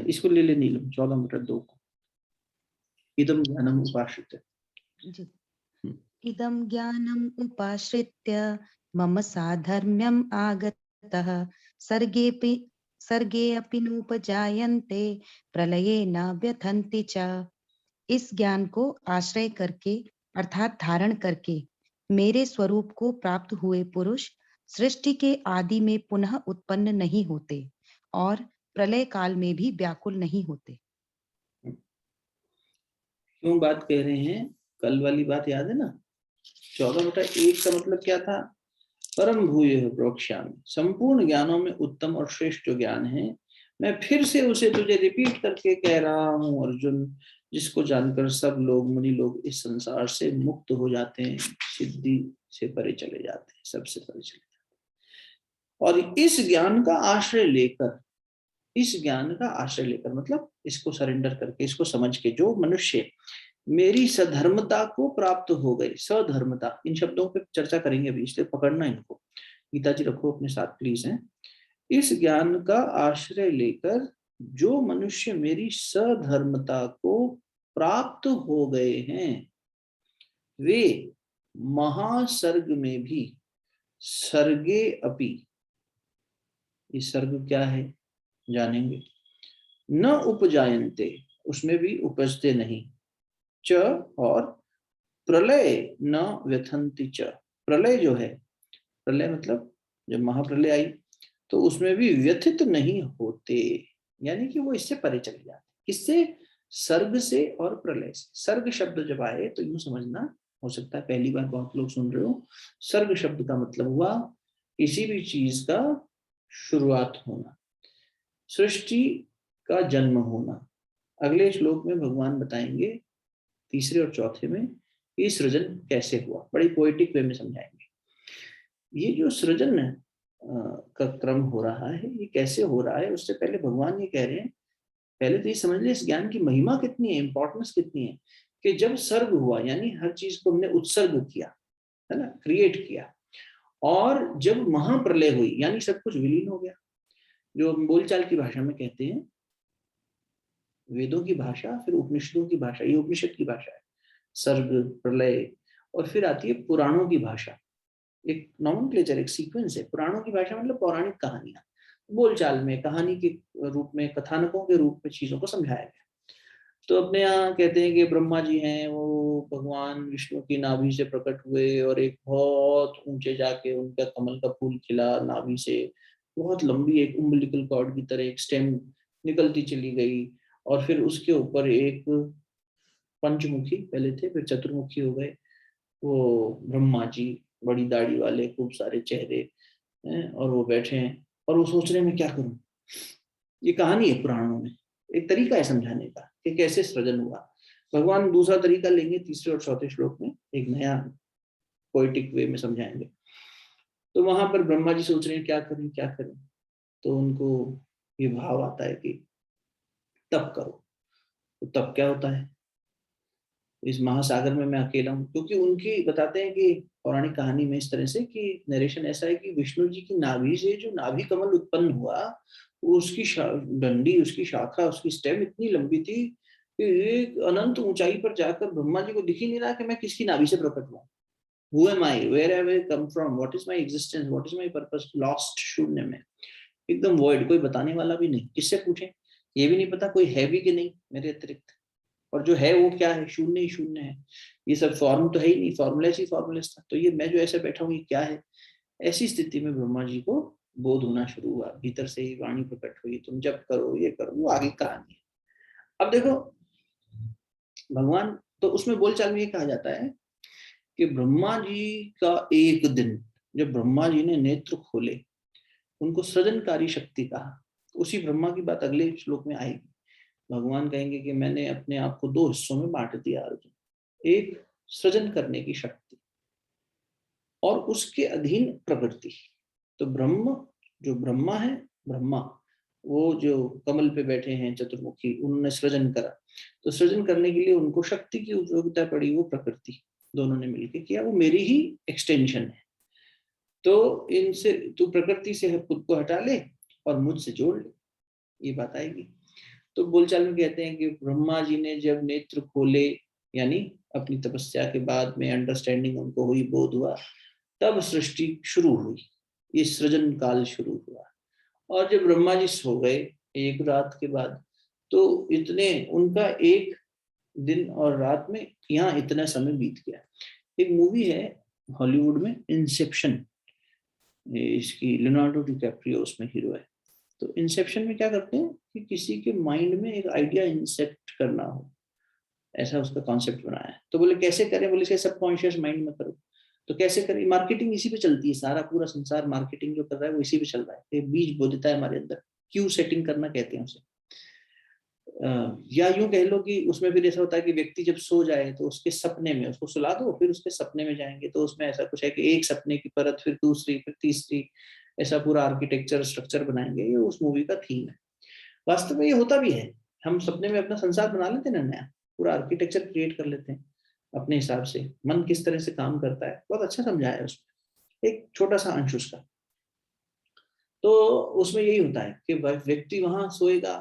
इसको ले ले नीलम, 14/2 को, इदम ज्ञानम उपाश्रित्य। जी। इदं ज्ञानम् उपाश्रित्य मम साधर्म्यम् आगतः सर्गे अपि नोपजायन्ते प्रलये न व्यथन्ति च। इस ज्ञान को आश्रय करके अर्थात धारण करके मेरे स्वरूप को प्राप्त हुए पुरुष सृष्टि के आदि में पुनः उत्पन्न नहीं होते और प्रलय काल में भी व्याकुल नहीं होते। क्यों बात कह रहे हैं, कल वाली बात याद है ना, 14/1 का मतलब क्या था, परम भूय प्रोक्ष्यामि, संपूर्ण ज्ञानों में उत्तम और श्रेष्ठ जो ज्ञान है, मैं फिर से उसे तुझे रिपीट करके कह रहा हूँ अर्जुन, जिसको जानकर सब लोग मुनि लोग इस संसार से मुक्त हो जाते हैं, सिद्धि से परे चले जाते हैं, सबसे परे चले जाते हैं। और इस ज्ञान का आश्रय लेकर, इस ज्ञान का आश्रय लेकर मतलब इसको सरेंडर करके, इसको समझ के, जो मनुष्य मेरी सधर्मता को प्राप्त हो गए, सधर्मता, इन शब्दों पे चर्चा करेंगे अभी, इसलिए पकड़ना इनको, गीता जी रखो अपने साथ प्लीज हैं। इस ज्ञान का आश्रय लेकर जो मनुष्य मेरी सधर्मता को प्राप्त हो गए हैं, वे महासर्ग में भी, सर्गे अपि, ये सर्ग क्या है जानेंगे, न उपजायन्ते, उसमें भी उपजते नहीं, च, और प्रलय न व्यथन्ति च, प्रलय जो है, प्रलय मतलब जब महाप्रलय आई तो उसमें भी व्यथित नहीं होते, यानी कि वो इससे परे चले जाते। किससे? सर्ग से और प्रलय से। सर्ग शब्द जब आए तो यूं समझना, हो सकता है पहली बार बहुत लोग सुन रहे हो, सर्ग शब्द का मतलब हुआ किसी भी चीज का शुरुआत होना, सृष्टि का जन्म होना। अगले श्लोक में भगवान बताएंगे तीसरे और चौथे में ये सृजन कैसे हुआ, बड़ी पोएटिक वे में समझाएंगे। ये जो सृजन है, का क्रम हो रहा है, ये कैसे हो रहा है। उससे पहले भगवान ये कह रहे हैं, पहले तो ये समझ लिया इस ज्ञान की महिमा कितनी है, इंपॉर्टेंस कितनी है, कि जब सर्ग हुआ यानी हर चीज को हमने उत्सर्ग किया, है ना, क्रिएट किया, और जब महाप्रलय हुई यानी सब कुछ विलीन हो गया, जो हम बोलचाल की भाषा में कहते हैं, वेदों की भाषा फिर उपनिषदों की भाषा, ये उपनिषद की भाषा है, सर्ग, प्रलय, और फिर आती है पुराणों की भाषा। एक नॉमेनक्लेचर, एक सीक्वेंस है। पुराणों की भाषा मतलब पौराणिक कहानियां, बोलचाल में कहानी के रूप में, कथानकों के रूप में चीजों को समझाया गया। तो अपने यहाँ कहते हैं कि ब्रह्मा जी हैं, वो भगवान विष्णु की नाभि से प्रकट हुए और एक बहुत ऊंचे जाके उनका कमल का फूल खिला, नाभि से बहुत लंबी एक उम्बिलिकल कॉर्ड की तरह एक स्टेम निकलती चली गई, और फिर उसके ऊपर एक पंचमुखी पहले थे, फिर चतुर्मुखी हो गए वो ब्रह्मा जी, बड़ी दाढ़ी वाले, खूब सारे चेहरे हैं, और वो बैठे हैं और वो सोच रहे हैं मैं क्या करूं। ये कहानी है पुराणों में, एक तरीका है समझाने का कि कैसे सृजन हुआ। भगवान दूसरा तरीका लेंगे तीसरे और चौथे श्लोक में, एक नया पोएटिक वे में समझाएंगे। तो वहां पर ब्रह्मा जी सोच रहे हैं क्या करें क्या करें, तो उनको ये भाव आता है कि तप करो। तो तप क्या होता है, इस महासागर में मैं अकेला हूँ, क्योंकि उनकी बताते हैं कि पौराणिक कहानी में इस तरह से कि नरेशन ऐसा है कि विष्णु जी की नाभि से जो नाभि कमल उत्पन्न हुआ, वो उसकी डंडी, उसकी शाखा, उसकी स्टेम इतनी लंबी थी कि एक अनंत ऊंचाई पर जाकर ब्रह्मा जी को दिख ही नहीं रहा कि मैं किसकी नाभि से प्रकट हुआ, who am I, where have I come from, what is my existence, what is my purpose, lost, शून्य में, एकदम वॉइड, कोई बताने वाला भी नहीं, किससे पूछे, ये भी नहीं पता कोई है भी कि नहीं मेरे अतिरिक्त, और जो है वो क्या है, शून्य ही शून्य है, ये सब फॉर्म तो है ही नहीं, फॉर्मुलेस ही फॉर्मुलेस था, तो ये मैं जो ऐसे बैठा हूँ ये क्या है। ऐसी स्थिति में ब्रह्मा जी को बोध होना शुरू हुआ, भीतर से ही वाणी प्रकट हुई, तुम जब करो ये करो, वो आगे कहानी है। अब देखो भगवान, तो उसमें बोलचाल में ये कहा जाता है कि ब्रह्मा जी का एक दिन, जब ब्रह्मा जी ने नेत्र खोले, उनको सृजनकारी शक्ति कहा, उसी ब्रह्मा की बात अगले श्लोक में आएगी। भगवान कहेंगे कि मैंने अपने आप को दो हिस्सों में बांट दिया अर्जुन, एक सृजन करने की शक्ति और उसके अधीन प्रकृति। तो ब्रह्म, जो ब्रह्मा है, ब्रह्मा वो जो कमल पे बैठे हैं चतुर्मुखी, उन्होंने सृजन करा, तो सृजन करने के लिए उनको शक्ति की उपयोगिता पड़ी, वो प्रकृति, दोनों ने मिलकर किया, वो मेरी ही एक्सटेंशन है। तो इनसे तू प्रकृति से खुद को हटा ले और मुझसे जोड़ ले, ये बात आएगी। तो बोलचाल में कहते हैं कि ब्रह्मा जी ने जब नेत्र खोले, यानी अपनी तपस्या के बाद में अंडरस्टैंडिंग उनको हुई, बोध हुआ, तब सृष्टि शुरू हुई, ये सृजन काल शुरू हुआ। और जब ब्रह्मा जी सो गए एक रात के बाद, तो इतने उनका एक दिन और रात में यहाँ इतना समय बीत गया। एक मूवी है हॉलीवुड में, इंसेप्शन, इसकी लियोनार्डो डिकैप्रियो उसमें हीरो है। तो इंसेप्शन में क्या करते हैं कि किसी के माइंड में एक आइडिया इंसेप्ट करना हो, ऐसा उसका कॉन्सेप्ट बनाया है। तो बोले कैसे करें, बोले इसके सबकॉन्शियस माइंड में करो। तो कैसे करें, मार्केटिंग इसी पे चलती है, सारा पूरा संसार मार्केटिंग जो कर रहा है वो इसी पे चल रहा है। बीज बो देता है हमारे अंदर, क्यू सेटिंग करना कहते हैं उसे। या यूं कह लो कि उसमें फिर ऐसा होता है कि व्यक्ति जब सो जाए तो उसके सपने में, उसको सुला दो फिर उसके सपने में जाएंगे, तो उसमें ऐसा कुछ है कि एक सपने की परत, फिर दूसरी, फिर तीसरी, ऐसा पूरा आर्किटेक्चर स्ट्रक्चर बनाएंगे। ये उस मूवी का थीम है। वास्तव में ये होता भी है, हम सपने में अपना संसार बना लेते हैं ना, नया पूरा आर्किटेक्चर क्रिएट कर लेते हैं अपने हिसाब से। मन किस तरह से काम करता है बहुत अच्छा समझाया है उसमें, एक छोटा सा अंश उसका। तो उसमें यही होता है कि व्यक्ति वहां सोएगा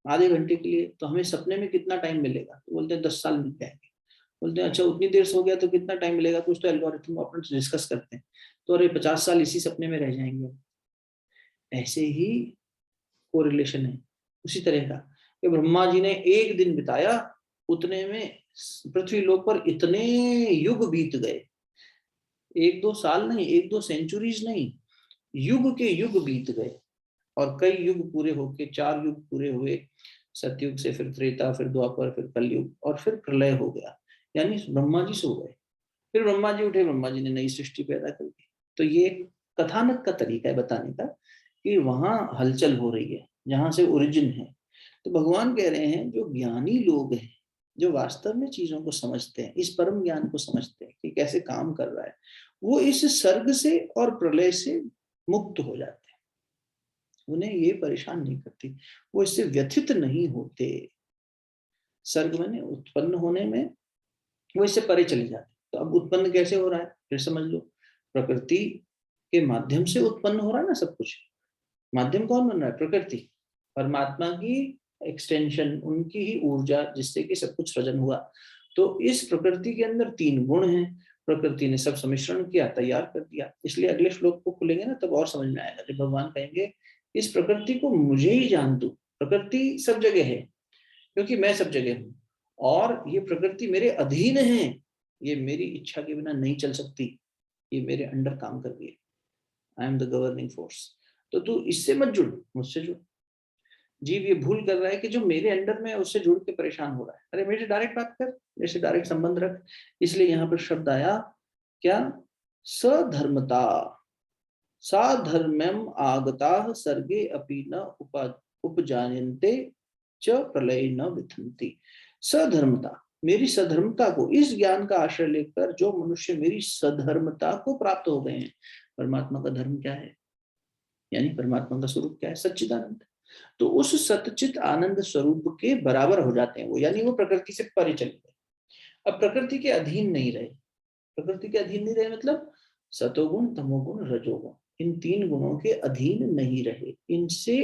आधे घंटे के लिए, तो हमें सपने में कितना टाइम मिलेगा, तो बोलते हैं 10 साल मिल जाएंगे। बोलते हैं अच्छा उतनी देर सो गया तो कितना टाइम मिलेगा, कुछ तो एल्गोरिथम अपन डिस्कस करते हैं, तो अरे 50 साल इसी सपने में रह जाएंगे। ऐसे ही कोरिलेशन है उसी तरह का, कि ब्रह्मा जी ने एक दिन बिताया, उतने में पृथ्वी लोक पर इतने युग बीत गए, एक दो साल नहीं, एक दो सेंचुरीज नहीं, युग के युग बीत गए। और कई युग पूरे होके 4 युग पूरे हुए, सतयुग से फिर त्रेता, फिर द्वापर, फिर कलयुग, और फिर प्रलय हो गया, यानी ब्रह्मा जी सो गए, फिर ब्रह्मा जी उठे, ब्रह्मा जी ने नई सृष्टि पैदा कर दी। तो ये कथानक का तरीका है बताने का कि वहां हलचल हो रही है जहां से ओरिजिन है। तो भगवान कह रहे हैं जो ज्ञानी लोग हैं, जो वास्तव में चीजों को समझते हैं, इस परम ज्ञान को समझते हैं कि कैसे काम कर रहा है, वो इस सर्ग से और प्रलय से मुक्त हो जाते हैं, उन्हें ये परेशान नहीं करती, वो इससे व्यथित नहीं होते। सर्ग माने उत्पन्न होने में वो इससे परे चले जाते। तो अब उत्पन्न कैसे हो रहा है, फिर समझ लो, प्रकृति के माध्यम से उत्पन्न हो रहा है ना सब कुछ। माध्यम कौन बन रहा है, प्रकृति, परमात्मा की एक्सटेंशन, उनकी ही ऊर्जा जिससे कि सब कुछ सृजन हुआ। तो इस प्रकृति के अंदर 3 गुण हैं, प्रकृति ने सब सम्मिश्रण किया, तैयार कर दिया। इसलिए अगले श्लोक को खुलेंगे ना तब और समझ में आएगा, जब भगवान कहेंगे इस प्रकृति को मुझे ही जान तू, प्रकृति सब जगह है क्योंकि मैं सब जगह हूँ, और ये प्रकृति मेरे अधीन है, ये मेरी इच्छा के बिना नहीं चल सकती, ये मेरे अंडर काम कर रही है, I am the governing force. तो तू इससे मत जुड़, मुझसे जुड़। जीव ये भूल कर रहा है कि जो मेरे अंडर में है उससे जुड़ के परेशान हो रहा है। अरे मेरे से डायरेक्ट बात कर, मेरे से डायरेक्ट संबंध रख। इसलिए यहाँ पर शब्द आया क्या, सधर्मता, साधर्म्यम आगता सर्गे अपि न उपजायन्ते च प्रलय न विथन्ति। सधर्मता, मेरी सधर्मता को, इस ज्ञान का आश्रय लेकर जो मनुष्य मेरी सधर्मता को प्राप्त हो गए हैं। परमात्मा का धर्म क्या है, यानी परमात्मा का स्वरूप क्या है, सच्चिदानंद। तो उस सच्चित आनंद स्वरूप के बराबर हो जाते हैं वो, यानी वो प्रकृति से परे चले गए, अब प्रकृति के अधीन नहीं रहे। प्रकृति के अधीन नहीं रहे मतलब सतोगुण, तमोगुण, रजोगुण, इन 3 गुणों के अधीन नहीं रहे, इनसे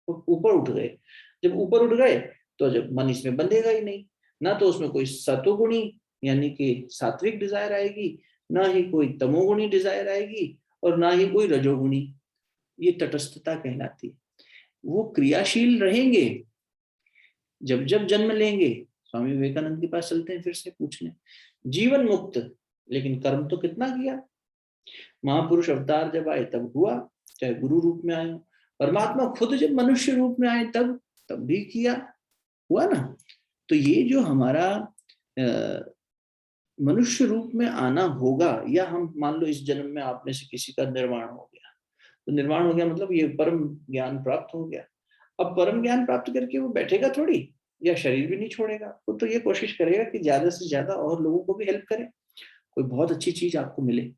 ऊपर उठ गए। जब ऊपर उठ गए तो जब मन इसमें बंधेगा ही नहीं, ना तो उसमें कोई सतोगुणी यानी कि सात्विक डिजायर आएगी, ना ही कोई तमोगुणी डिजायर आएगी, और ना ही कोई रजोगुणी। ये तटस्थता कहलाती है। वो क्रियाशील रहेंगे, जब जब जन्म लेंगे, स्वामी विवेकानंद के पास चलते हैं फिर से पूछने, जीवन मुक्त, लेकिन कर्म तो कितना किया। महापुरुष अवतार जब आए तब हुआ, चाहे गुरु रूप में आए, परमात्मा खुद जब मनुष्य रूप में आए तब भी किया, हुआ ना। तो ये जो हमारा मनुष्य रूप में आना होगा, या हम मान लो इस जन्म में आप में से किसी का निर्माण हो गया, तो निर्माण हो गया मतलब ये परम ज्ञान प्राप्त हो गया। अब परम ज्ञान प्राप्त करके वो बैठेगा थोड़ी, या शरीर भी नहीं छोड़ेगा, वो तो ये कोशिश करेगा कि ज्यादा से ज्यादा और लोगों को भी हेल्प करे, कोई बहुत अच्छी चीज आपको मिले।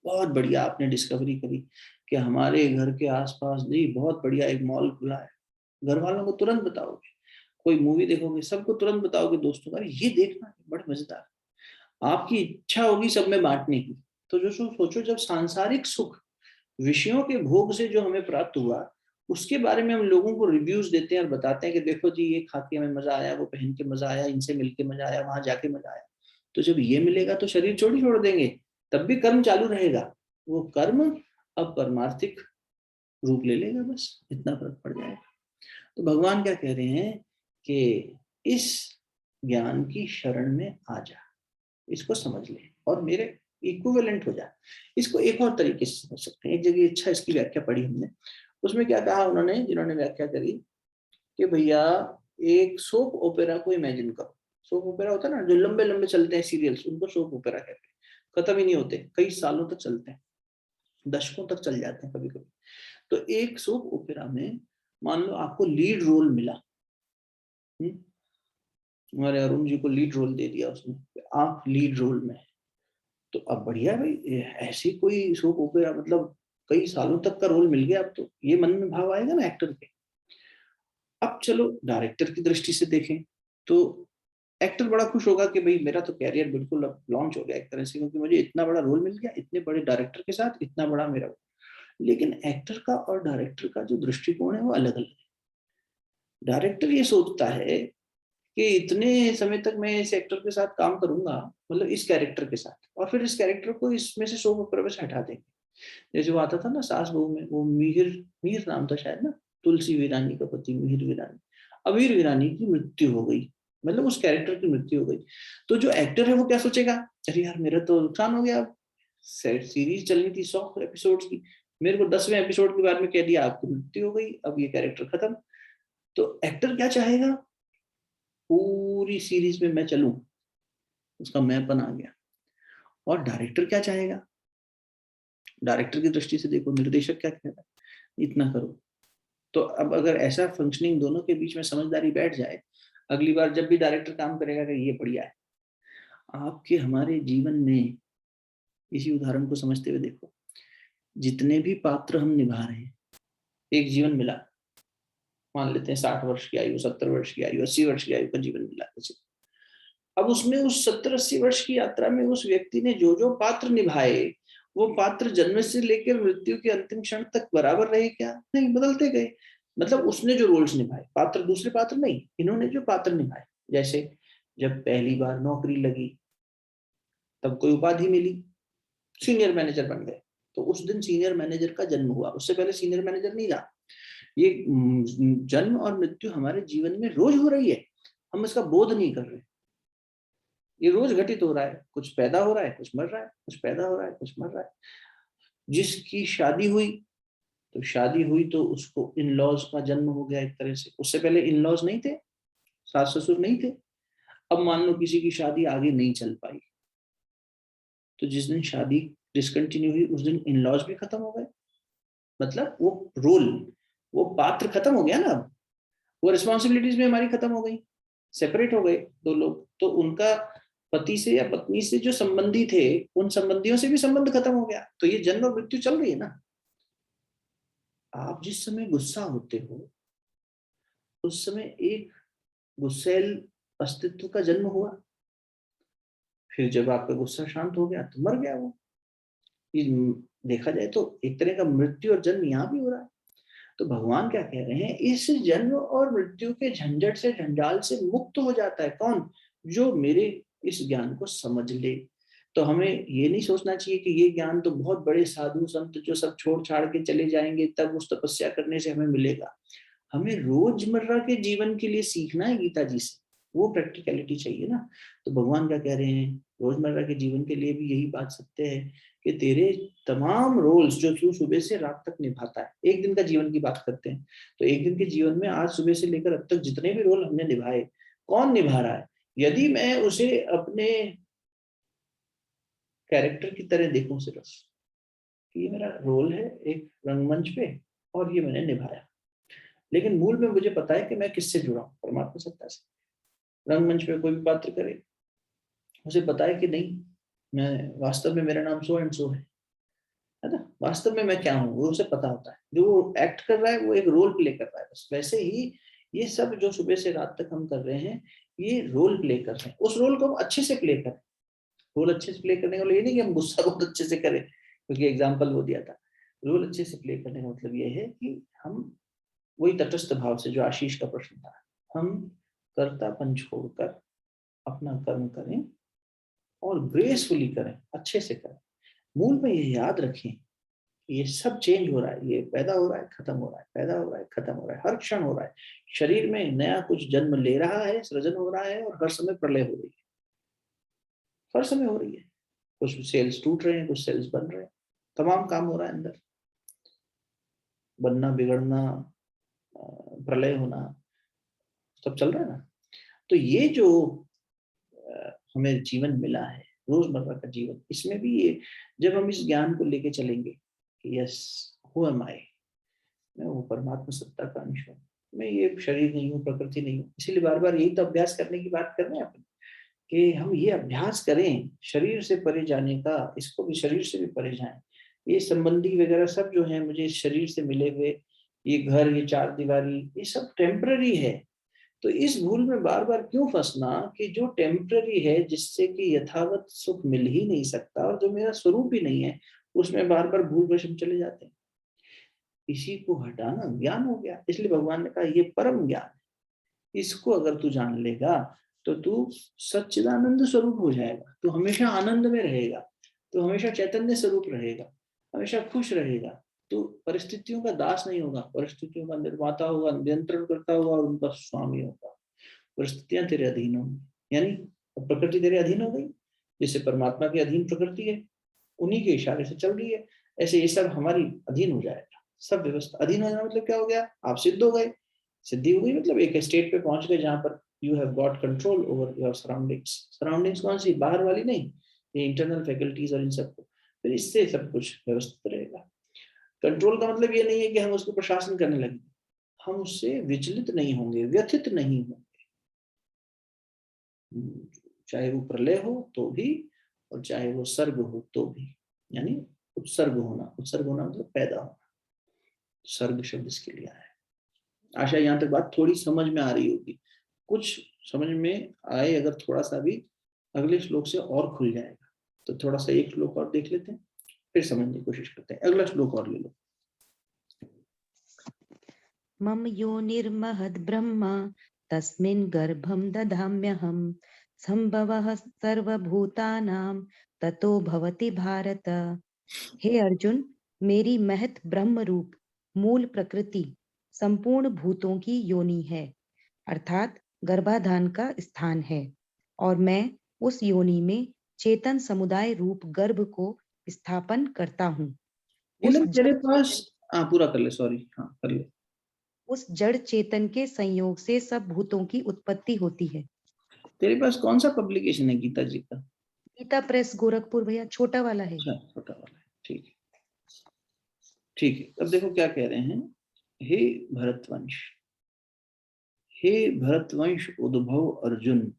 बहुत बढ़िया आपने डिस्कवरी करी कि हमारे घर के आसपास नहीं बहुत बढ़िया एक मॉल खुला है, घर वालों को तुरंत बताओगे, कोई मूवी देखोगे सबको तुरंत बताओगे दोस्तों का, ये देखना बड़ा मजेदार, आपकी इच्छा होगी सब में बांटने की। तो जो सोचो, जब सांसारिक सुख विषयों के भोग से जो हमें प्राप्त हुआ, उसके बारे में हम लोगों को रिव्यूज देते हैं और बताते हैं कि देखो जी ये खा के हमें मजा आया, वो पहन के मजा आया, इनसे मिलके मजा आया, वहां जाके मजा आया। तो जब ये मिलेगा तो शरीर छोड़ देंगे, तब भी कर्म चालू रहेगा, वो कर्म अब परमार्थिक रूप ले लेगा, बस इतना फर्क पड़ जाएगा। तो भगवान क्या कह रहे हैं कि इस ज्ञान की शरण में आ जा, इसको समझ ले और मेरे इक्विवेलेंट हो जा। इसको एक और तरीके से समझ सकते हैं, एक जगह अच्छा इसकी व्याख्या पढ़ी हमने, उसमें क्या कहा उन्होंने, जिन्होंने व्याख्या करी कि भैया एक सोप ओपेरा को इमेजिन करो। सोप ओपेरा होता है ना जो लंबे लंबे चलते हैं सीरियल्स, उनको सोप ओपेरा कहते हैं, खत्म ही नहीं होते, कई सालों तक चलते हैं, दशकों तक चल जाते हैं कभी कभी। तो एक सोप ओपेरा में मान लो आपको लीड रोल मिला, हमारे अरुण जी को लीड रोल दे दिया उसने, आप लीड रोल में, तो अब बढ़िया भाई, ऐसी कोई सोप ओपेरा मतलब कई सालों तक का रोल मिल गया, अब तो ये मन में भाव आएगा ना एक्टर के। अब चलो डायरेक्टर की दृष्टि से देखें तो एक्टर बड़ा खुश होगा कि भाई मेरा तो कैरियर बिल्कुल अब लॉन्च हो गया एक तरह से, क्योंकि मुझे इतना बड़ा रोल मिल गया, इतने बड़े डायरेक्टर के साथ इतना बड़ा मेरा। लेकिन एक्टर का और डायरेक्टर का जो दृष्टिकोण है वो अलग अलग है। डायरेक्टर ये सोचता है कि इतने समय तक मैं इस एक्टर के साथ काम करूंगा, मतलब इस कैरेक्टर के साथ, और फिर इस कैरेक्टर को इसमें से सोप ओपेरा से हटा देंगे। जैसे वो आता था ना सास बहू में, वो मिहिर, मिहिर नाम था शायद ना, तुलसी वीरानी का पति मिहिर वीरानी, अमीर वीरानी की मृत्यु हो गई, मतलब उस कैरेक्टर की मृत्यु हो गई। तो जो एक्टर है वो क्या सोचेगा, अरे यार मेरा तो नुकसान हो गया, अब सीरीज चलनी थी 100 एपिसोड की, मेरे को 10वें एपिसोड के बाद में कह दिया आपकी मृत्यु हो गई, अब ये कैरेक्टर खत्म। तो एक्टर क्या चाहेगा, पूरी सीरीज में मैं चलूं, उसका मैंपन आ गया। और डायरेक्टर क्या चाहेगा, डायरेक्टर की दृष्टि से देखो, निर्देशक क्या कह रहा है, इतना करो। तो अब अगर ऐसा फंक्शनिंग दोनों के बीच में समझदारी बैठ जाए, अगली बार जब भी डायरेक्टर काम करेगा कि ये बढ़िया है। आपके हमारे जीवन में इसी उदाहरण को समझते हुए देखो, जितने भी पात्र हम निभा रहे हैं, एक जीवन मिला, मान लेते हैं 60 वर्ष की आयु, 70 वर्ष की आयु, 80 वर्ष की आयु का जीवन मिला किसी। अब उसमें उस 70-80 वर्ष की यात्रा में उस व्यक्ति ने जो जो पात्र निभाए, वो पात्र जन्म से लेकर मृत्यु के अंतिम क्षण तक बराबर रहे क्या? नहीं, बदलते गए। मतलब उसने जो रोल्स निभाए, पात्र दूसरे पात्र नहीं, इन्होंने जो पात्र निभाए, जैसे जब पहली बार नौकरी लगी तब कोई उपाधि मिली, सीनियर मैनेजर बन गए, तो उस दिन सीनियर मैनेजर का जन्म हुआ, उससे पहले सीनियर मैनेजर नहीं था। ये जन्म और मृत्यु हमारे जीवन में रोज हो रही है, हम इसका बोध नहीं कर रहे। ये रोज घटित हो रहा है, कुछ पैदा हो रहा है, कुछ मर रहा है, कुछ पैदा हो रहा है, कुछ मर रहा है। जिसकी शादी हुई, तो शादी हुई तो उसको इन लॉज का जन्म हो गया एक तरह से, उससे पहले इन लॉज नहीं थे, सास ससुर नहीं थे। अब मान लो किसी की शादी आगे नहीं चल पाई, तो जिस दिन शादी डिसकंटिन्यू हुई उस दिन इन लॉज भी खत्म हो गए। मतलब वो रोल, वो पात्र खत्म हो गया ना, वो रिस्पॉन्सिबिलिटीज भी हमारी खत्म हो गई, सेपरेट हो गए दो लोग, तो उनका पति से या पत्नी से जो संबंधी थे उन संबंधियों से भी संबंध खत्म हो गया। तो ये जन्म और मृत्यु चल रही है ना। आप जिस समय गुस्सा होते हो उस समय एक गुस्सैल अस्तित्व का जन्म हुआ, फिर जब आपका गुस्सा शांत हो गया तो मर गया वो। ये देखा जाए तो एक तरह का मृत्यु और जन्म यहाँ भी हो रहा है। तो भगवान क्या कह रहे हैं, इस जन्म और मृत्यु के झंझट से, जंजाल से मुक्त हो जाता है कौन? जो मेरे इस ज्ञान को समझ ले। तो हमें ये नहीं सोचना चाहिए कि ये ज्ञान तो बहुत बड़े साधु संत जो सब छोड़ छाड़ के चले जाएंगे तब उस तपस्या करने से हमें मिलेगा। हमें रोजमर्रा के जीवन के लिए सीखना है गीता जी से, वो प्रैक्टिकलिटी चाहिए ना। तो भगवान क्या कह रहे हैं, रोजमर्रा के जीवन के लिए भी यही बात सत्य है कि तेरे तमाम रोल्स जो तू सुबह से रात तक निभाता है, एक दिन का जीवन की बात करते हैं, तो एक दिन के जीवन में आज सुबह से लेकर अब तक जितने भी रोल हमने निभाए, कौन निभा रहा है? यदि मैं उसे अपने कैरेक्टर की तरह देखूं सिर्फ कि ये मेरा रोल है एक रंगमंच पे और ये मैंने निभाया, लेकिन मूल में मुझे पता है कि मैं किससे जुड़ा हूं, परमात्मा सत्ता से। रंगमंच पे कोई भी पात्र करे, उसे पता है कि नहीं, मैं वास्तव में मेरा नाम सो एंड सो है ना, वास्तव में मैं क्या हूँ वो उसे पता होता है। जो वो एक्ट कर रहा है वो एक रोल प्ले कर रहा है बस। वैसे ही ये सब जो सुबह से रात तक हम कर रहे हैं, ये रोल प्ले कर रहे हैं। उस रोल को हम अच्छे से प्ले करें। रोल अच्छे से प्ले करने का मतलब ये नहीं कि हम गुस्सा बहुत अच्छे से करें, क्योंकि एग्जाम्पल वो दिया था। रोल अच्छे से प्ले करने का मतलब ये है कि हम वही तटस्थ भाव से, जो आशीष का प्रश्न था, हम कर्तापन छोड़कर अपना कर्म करें और ग्रेसफुली करें, अच्छे से करें। मूल में ये याद रखें, ये सब चेंज हो रहा है, ये पैदा हो रहा है, खत्म हो रहा है, पैदा हो रहा है, खत्म हो रहा है, हर क्षण हो रहा है। शरीर में नया कुछ जन्म ले रहा है, सृजन हो रहा है, और हर समय प्रलय हो रही है, हर समय हो रही है। कुछ सेल्स टूट रहे हैं, कुछ सेल्स बन रहे हैं, तमाम काम हो रहा है अंदर, बनना, बिगड़ना, प्रलय होना, सब चल रहा है ना। तो ये जो हमें जीवन मिला है, रोजमर्रा का जीवन, इसमें भी ये, जब हम इस ज्ञान को लेके चलेंगे कि यस, हु एम आई, मैं वो परमात्मा सत्ता का अंश हूँ, मैं ये शरीर नहीं हूँ, प्रकृति नहीं हूँ। इसीलिए बार बार यही तो अभ्यास करने की बात कर रहे हैं अपन, कि हम ये अभ्यास करें शरीर से परे जाने का, इसको भी शरीर से भी परे जाएं। ये संबंधी वगैरह सब जो है मुझे इस शरीर से मिले हुए, ये घर, ये चार दीवारी, ये सब टेम्पररी है। तो इस भूल में बार बार क्यों फंसना कि जो टेम्पररी है, जिससे कि यथावत सुख मिल ही नहीं सकता और जो मेरा स्वरूप ही नहीं है, उसमें बार बार भूल वश हम चले जाते हैं। इसी को हटाना ज्ञान हो गया। इसलिए भगवान ने कहा ये परम ज्ञान है, इसको अगर तू जान लेगा तो तू सच्चिदानंद स्वरूप हो जाएगा, तू हमेशा आनंद में रहेगा, तू हमेशा चैतन्य स्वरूप रहेगा, हमेशा खुश रहेगा। तू परिस्थितियों का दास नहीं होगा, परिस्थितियों का निर्माता होगा, नियंत्रण करता होगा और उनका स्वामी होगा। परिस्थितियां तेरे अधीन होंगी, यानी प्रकृति तेरे अधीन हो गई, जैसे परमात्मा के अधीन प्रकृति है, उन्हीं के इशारे से चल रही है, ऐसे ये सब हमारी अधीन हो जाएगा। सब व्यवस्था अधीन हो जाना मतलब क्या हो गया, आप सिद्ध हो गए। सिद्धि हो गई मतलब एक स्टेट पे पहुंच गए जहां पर you have got control over your surroundings. Surroundings कौन सी, बाहर वाली नहीं, ये इंटरनल फैकल्टीज और इन सबको, फिर इससे सब कुछ व्यवस्थित रहेगा। कंट्रोल का मतलब ये नहीं है कि हम उसको प्रशासन करने लगे, हम उससे विचलित नहीं होंगे, व्यथित नहीं होंगे, चाहे वो प्रलय हो तो भी और चाहे वो सर्ग हो तो भी। यानी उत्सर्ग होना मतलब पैदा होना, सर्ग शब्द इसके लिए आया है। आशा यहाँ तक बात थोड़ी समझ में आ रही होगी, कुछ समझ में आए अगर थोड़ा सा भी, अगले श्लोक से और खुल जाएगा। तो थोड़ा सा एक श्लोक और देख लेते हैं, फिर समझने की कोशिश करते हैं। अगला श्लोक और ले लो। मम योनिर्महद् ब्रह्म तस्मिन् गर्भं दधाम्यहं संभवः सर्वभूतानां ततो भवति भारत। हे अर्जुन, मेरी महत ब्रह्म रूप मूल प्रकृति संपूर्ण भूतों की योनि है, अर्थात गर्भाधान का स्थान है, और मैं उस योनि में चेतन समुदाय रूप गर्भ को स्थापन करता हूँ। नीलम तेरे पास, हाँ पूरा कर ले, सॉरी, हाँ कर ले। उस जड़ चेतन के संयोग से सब भूतों की उत्पत्ति होती है। तेरे पास कौन सा पब्लिकेशन है गीता जी का? गीता प्रेस गोरखपुर भैया, छोटा वाला है। अच्छा, छोटा वाला है, ठीक है ठीक है। अब देखो क्या कह रहे हैं। हे भरतवंश, हे भरतवंश उद्भव अर्जुन,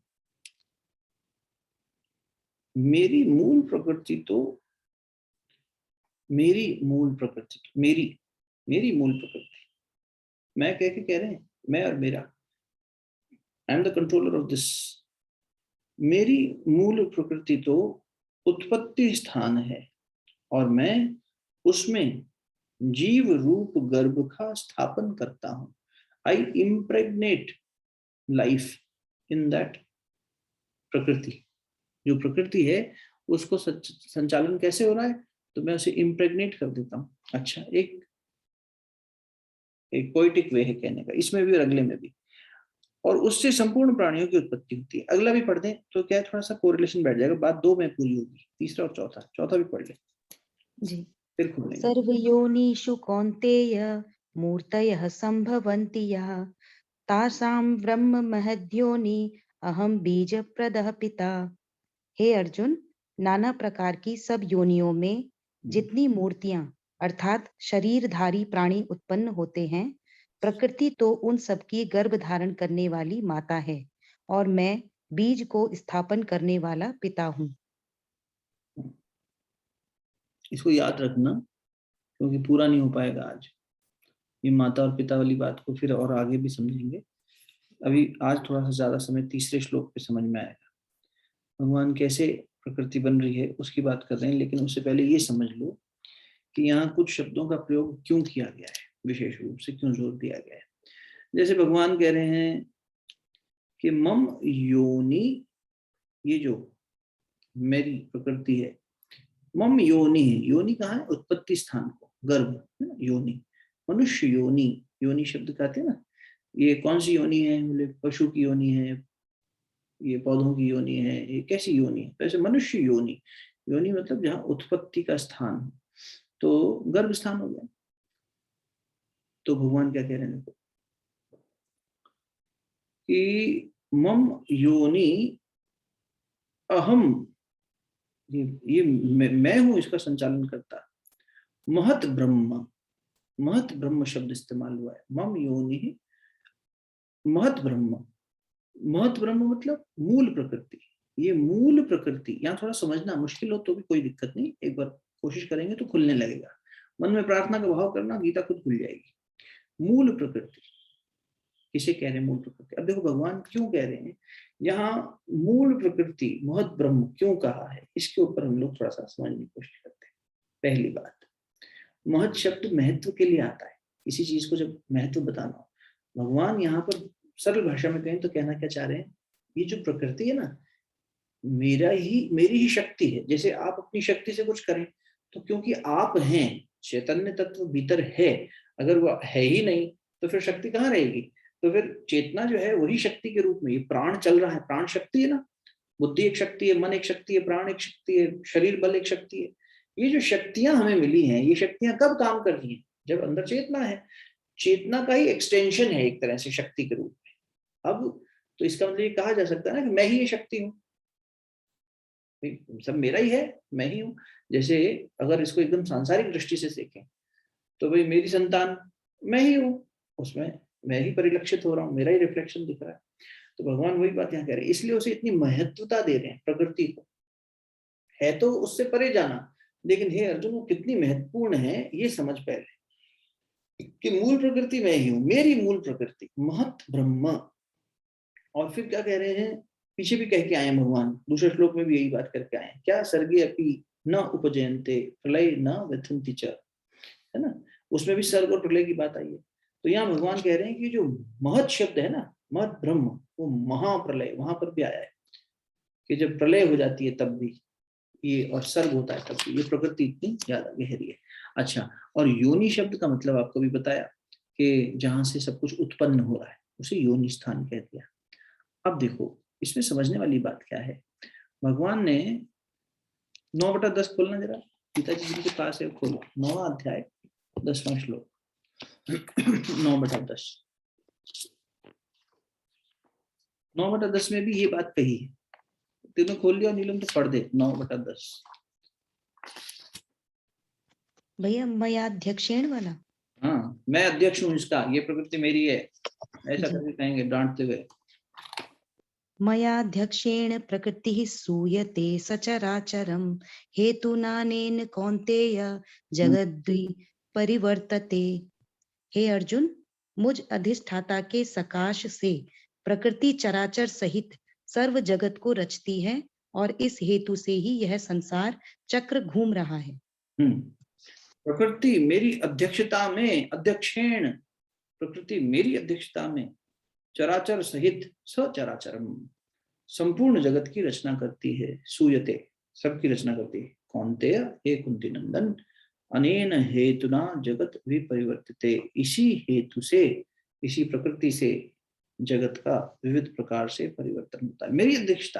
मेरी मूल प्रकृति तो, मेरी मूल प्रकृति, मेरी मूल प्रकृति, मैं कह के कह रहे हैं, मैं और मेरा, I am the controller of this. मेरी मूल प्रकृति तो उत्पत्ति स्थान है, और मैं उसमें जीव रूप गर्भ का स्थापन करता हूं। आई इम्प्रेग्नेट लाइफ इन दैट प्रकृति। जो प्रकृति है उसको संचालन कैसे हो रहा है, तो मैं उसे इम्प्रेग्नेट कर देता हूँ। अच्छा, एक पोइटिक वे है कहने का, इसमें भी और अगले में भी, और उससे संपूर्ण प्राणियों की उत्पत्ति होती है। अगला भी पढ़ दें तो क्या है, थोड़ा सा कोरिलेशन बैठ जाएगा, बात दो में पूरी होगी। तीसरा और चौथा भी पढ़ ले जी। फिर खुलेंगे। सर्वयोनिषु कौन्तेय मूर्तयः सम्भवन्ति यः तासां ब्रह्म महद्योनि अहम बीज प्रदः पिता। हे अर्जुन, नाना प्रकार की सब योनियों में जितनी मूर्तियां अर्थात शरीरधारी प्राणी उत्पन्न होते हैं, प्रकृति तो उन सबकी गर्भ धारण करने वाली माता है, और मैं बीज को स्थापन करने वाला पिता हूँ। इसको याद रखना, क्योंकि पूरा नहीं हो पाएगा आज। ये माता और पिता वाली बात को फिर और आगे भी समझेंगे। अभी आज थोड़ा सा ज्यादा समय तीसरे श्लोक पे समझ में आएगा, भगवान कैसे प्रकृति बन रही है उसकी बात कर रहे हैं। लेकिन उससे पहले ये समझ लो कि यहाँ कुछ शब्दों का प्रयोग क्यों किया गया है, विशेष रूप से क्यों जोर दिया गया है। जैसे भगवान कह रहे हैं कि मम योनि, ये जो मेरी प्रकृति है, मम योनि है। योनि कहाँ है, उत्पत्ति स्थान को, गर्भ है ना, योनि। मनुष्य योनि, योनि शब्द कहते हैं ना, ये कौन सी योनि है, बोले पशु की योनि है, ये पौधों की योनि है, ये कैसी योनि है। तो ऐसे मनुष्य योनि, योनि मतलब जहाँ उत्पत्ति का स्थान हो, तो गर्भ स्थान हो गया। तो भगवान क्या कह रहे हैं देखो, कि मम योनि अहम, ये मैं हूं इसका संचालन करता। महत ब्रह्म, महत ब्रह्म शब्द इस्तेमाल हुआ है। मम योनि महत ब्रह्म, महत ब्रह्म मतलब मूल प्रकृति। ये मूल प्रकृति, यहाँ थोड़ा समझना मुश्किल हो तो भी कोई दिक्कत नहीं, एक बार कोशिश करेंगे तो खुलने लगेगा। मन में प्रार्थना का भाव करना, गीता खुद खुल जाएगी। मूल प्रकृति किसे कह रहे हैं, मूल प्रकृति। अब देखो भगवान क्यों कह रहे हैं यहाँ मूल प्रकृति, महत ब्रह्म क्यों कहा है, इसके ऊपर हम लोग थोड़ा सा समझने की कोशिश करते हैं। पहली बात, महत शब्द महत्व के लिए आता है। किसी चीज को जब महत्व बताना हो, भगवान यहाँ पर सरल भाषा में कहें तो कहना क्या चाह रहे हैं, ये जो प्रकृति है ना, मेरी ही शक्ति है। जैसे आप अपनी शक्ति से कुछ करें, तो क्योंकि आप हैं, चैतन्य तत्व भीतर है, अगर वो है ही नहीं तो फिर शक्ति कहाँ रहेगी। तो फिर चेतना जो है वही शक्ति के रूप में, ये प्राण चल रहा है, प्राण शक्ति है ना, बुद्धि एक शक्ति है, मन एक शक्ति है, प्राण एक शक्ति है, शरीर बल एक शक्ति है। ये जो शक्तियां हमें मिली हैं, ये शक्तियां कब काम कर रही हैं, जब अंदर चेतना है। चेतना का ही एक्सटेंशन है एक तरह से शक्ति के रूप में। अब तो इसका मतलब ये कहा जा सकता है ना कि मैं ही ये शक्ति हूँ, सब मेरा ही है, मैं ही हूँ। जैसे अगर इसको एकदम सांसारिक दृष्टि से देखें तो भाई मेरी संतान मैं ही हूँ, उसमें मैं ही परिलक्षित हो रहा हूँ, मेरा ही रिफ्लेक्शन दिख रहा है। तो भगवान वही बात यहाँ कह रहे हैं, इसलिए उसे इतनी महत्वता दे रहे हैं प्रकृति को। है तो उससे परे जाना, लेकिन हे अर्जुन वो कितनी महत्वपूर्ण है ये समझ पहले, कि मूल प्रकृति मैं ही हूं, मेरी मूल प्रकृति महत ब्रह्म। और फिर क्या कह रहे हैं, पीछे भी कह के आए हैं भगवान, दूसरे श्लोक में भी यही बात करके आए हैं, क्या सर्गे अपि न उपजयन्ते प्रलय न व्यथन्ति च, है ना, उसमें भी सर्ग और प्रलय की बात आई है। तो यहाँ भगवान कह रहे हैं कि जो महत शब्द है ना, महत ब्रह्म, वो महाप्रलय वहां पर भी आया है, कि जब प्रलय हो जाती है तब भी ये, और सर्ग होता है तब भी, ये प्रकृति इतनी ज्यादा गहरी है। अच्छा, और योनि शब्द का मतलब आपको भी बताया, कि जहां से सब कुछ उत्पन्न हो रहा है उसे योनि स्थान कह दिया। अब देखो इसमें समझने वाली बात क्या है, भगवान ने 9/10 खोलना जरा, पिताजी जिनके पास है खोलो, 9वां अध्याय 10वां श्लोक। 9/10, 9/10 में भी ये बात कही है। तीनों खोल लिया, नीलम तो पढ़ दे 9/10। भैया मयाध्यक्षेण वाला। हाँ, मैं अध्यक्ष हूँ इसका, ये प्रकृति मेरी है, ऐसा जी। करके कहेंगे डांटते हुए। मयाध्यक्षेण प्रकृतिः सूयते सचराचरं हेतुनानेन कौन्तेय हम्म, जगद्वि परिवर्तते। हे अर्जुन, मुझ अधिष्ठाता के सकाश से प्रकृति चराचर सहित सर्व जगत को रचती है और इस हेतु से ही यह संसार चक्र घूम रहा है। प्रकृति मेरी अध्यक्षता में, अध्यक्षेण, प्रकृति मेरी अध्यक्षता में चराचर सहित सचराचरम, संपूर्ण जगत की रचना करती है, सूयते, सबकी रचना करती है। कौन्तेय हे कुंती नंदन, अनेन हेतुना जगत विपरिवर्तिते, इसी हेतु से, इसी प्रकृति से जगत का विविध प्रकार से परिवर्तन होता है। मेरी अध्यक्षता,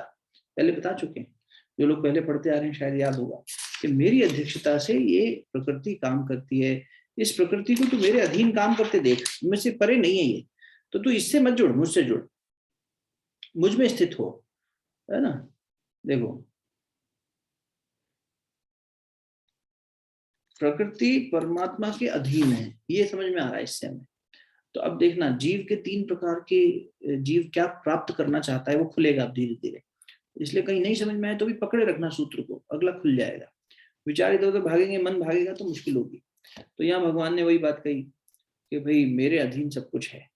पहले बता चुके हैं, जो लोग पहले पढ़ते आ रहे हैं शायद याद होगा, कि मेरी अध्यक्षता से ये प्रकृति काम करती है। इस प्रकृति को तू मेरे अधीन काम करते देख, मुझसे परे नहीं है ये, तो तू इससे मत जुड़, मुझसे जुड़, मुझ में स्थित हो, है ना। देखो प्रकृति परमात्मा के अधीन है, ये समझ में आ रहा है इससे हमें। तो अब देखना, जीव के 3 प्रकार के, जीव क्या प्राप्त करना चाहता है वो खुलेगा अब धीरे धीरे, इसलिए कहीं नहीं समझ में आए तो भी पकड़े रखना सूत्र को, अगला खुल जाएगा। विचार इधर उधर भागेंगे, मन भागेगा तो मुश्किल होगी। तो यहाँ भगवान ने वही बात कही कि भाई मेरे अधीन सब कुछ है।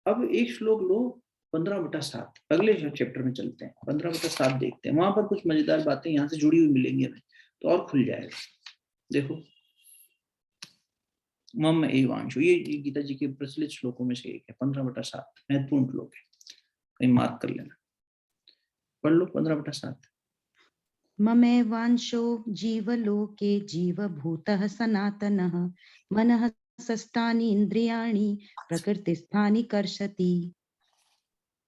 अब एक श्लोक लो, 15/7, अगले चैप्टर में चलते हैं, 15/7 देखते हैं, वहां पर कुछ मजेदार बातें यहाँ से जुड़ी हुई मिलेंगी हमें, तो और खुल जाएगा। देखो, मम एवांशु, ये गीता जी के प्रचलित श्लोकों में से एक है, 15/7 महत्वपूर्ण श्लोक है, कहीं मार्क कर लेना, पढ़ लो 15/7। ममेवांशो जीवलोके जीवभूतः सनातनः मनः षष्ठानि इंद्रियाणि प्रकृतिस्थानि कर्षति।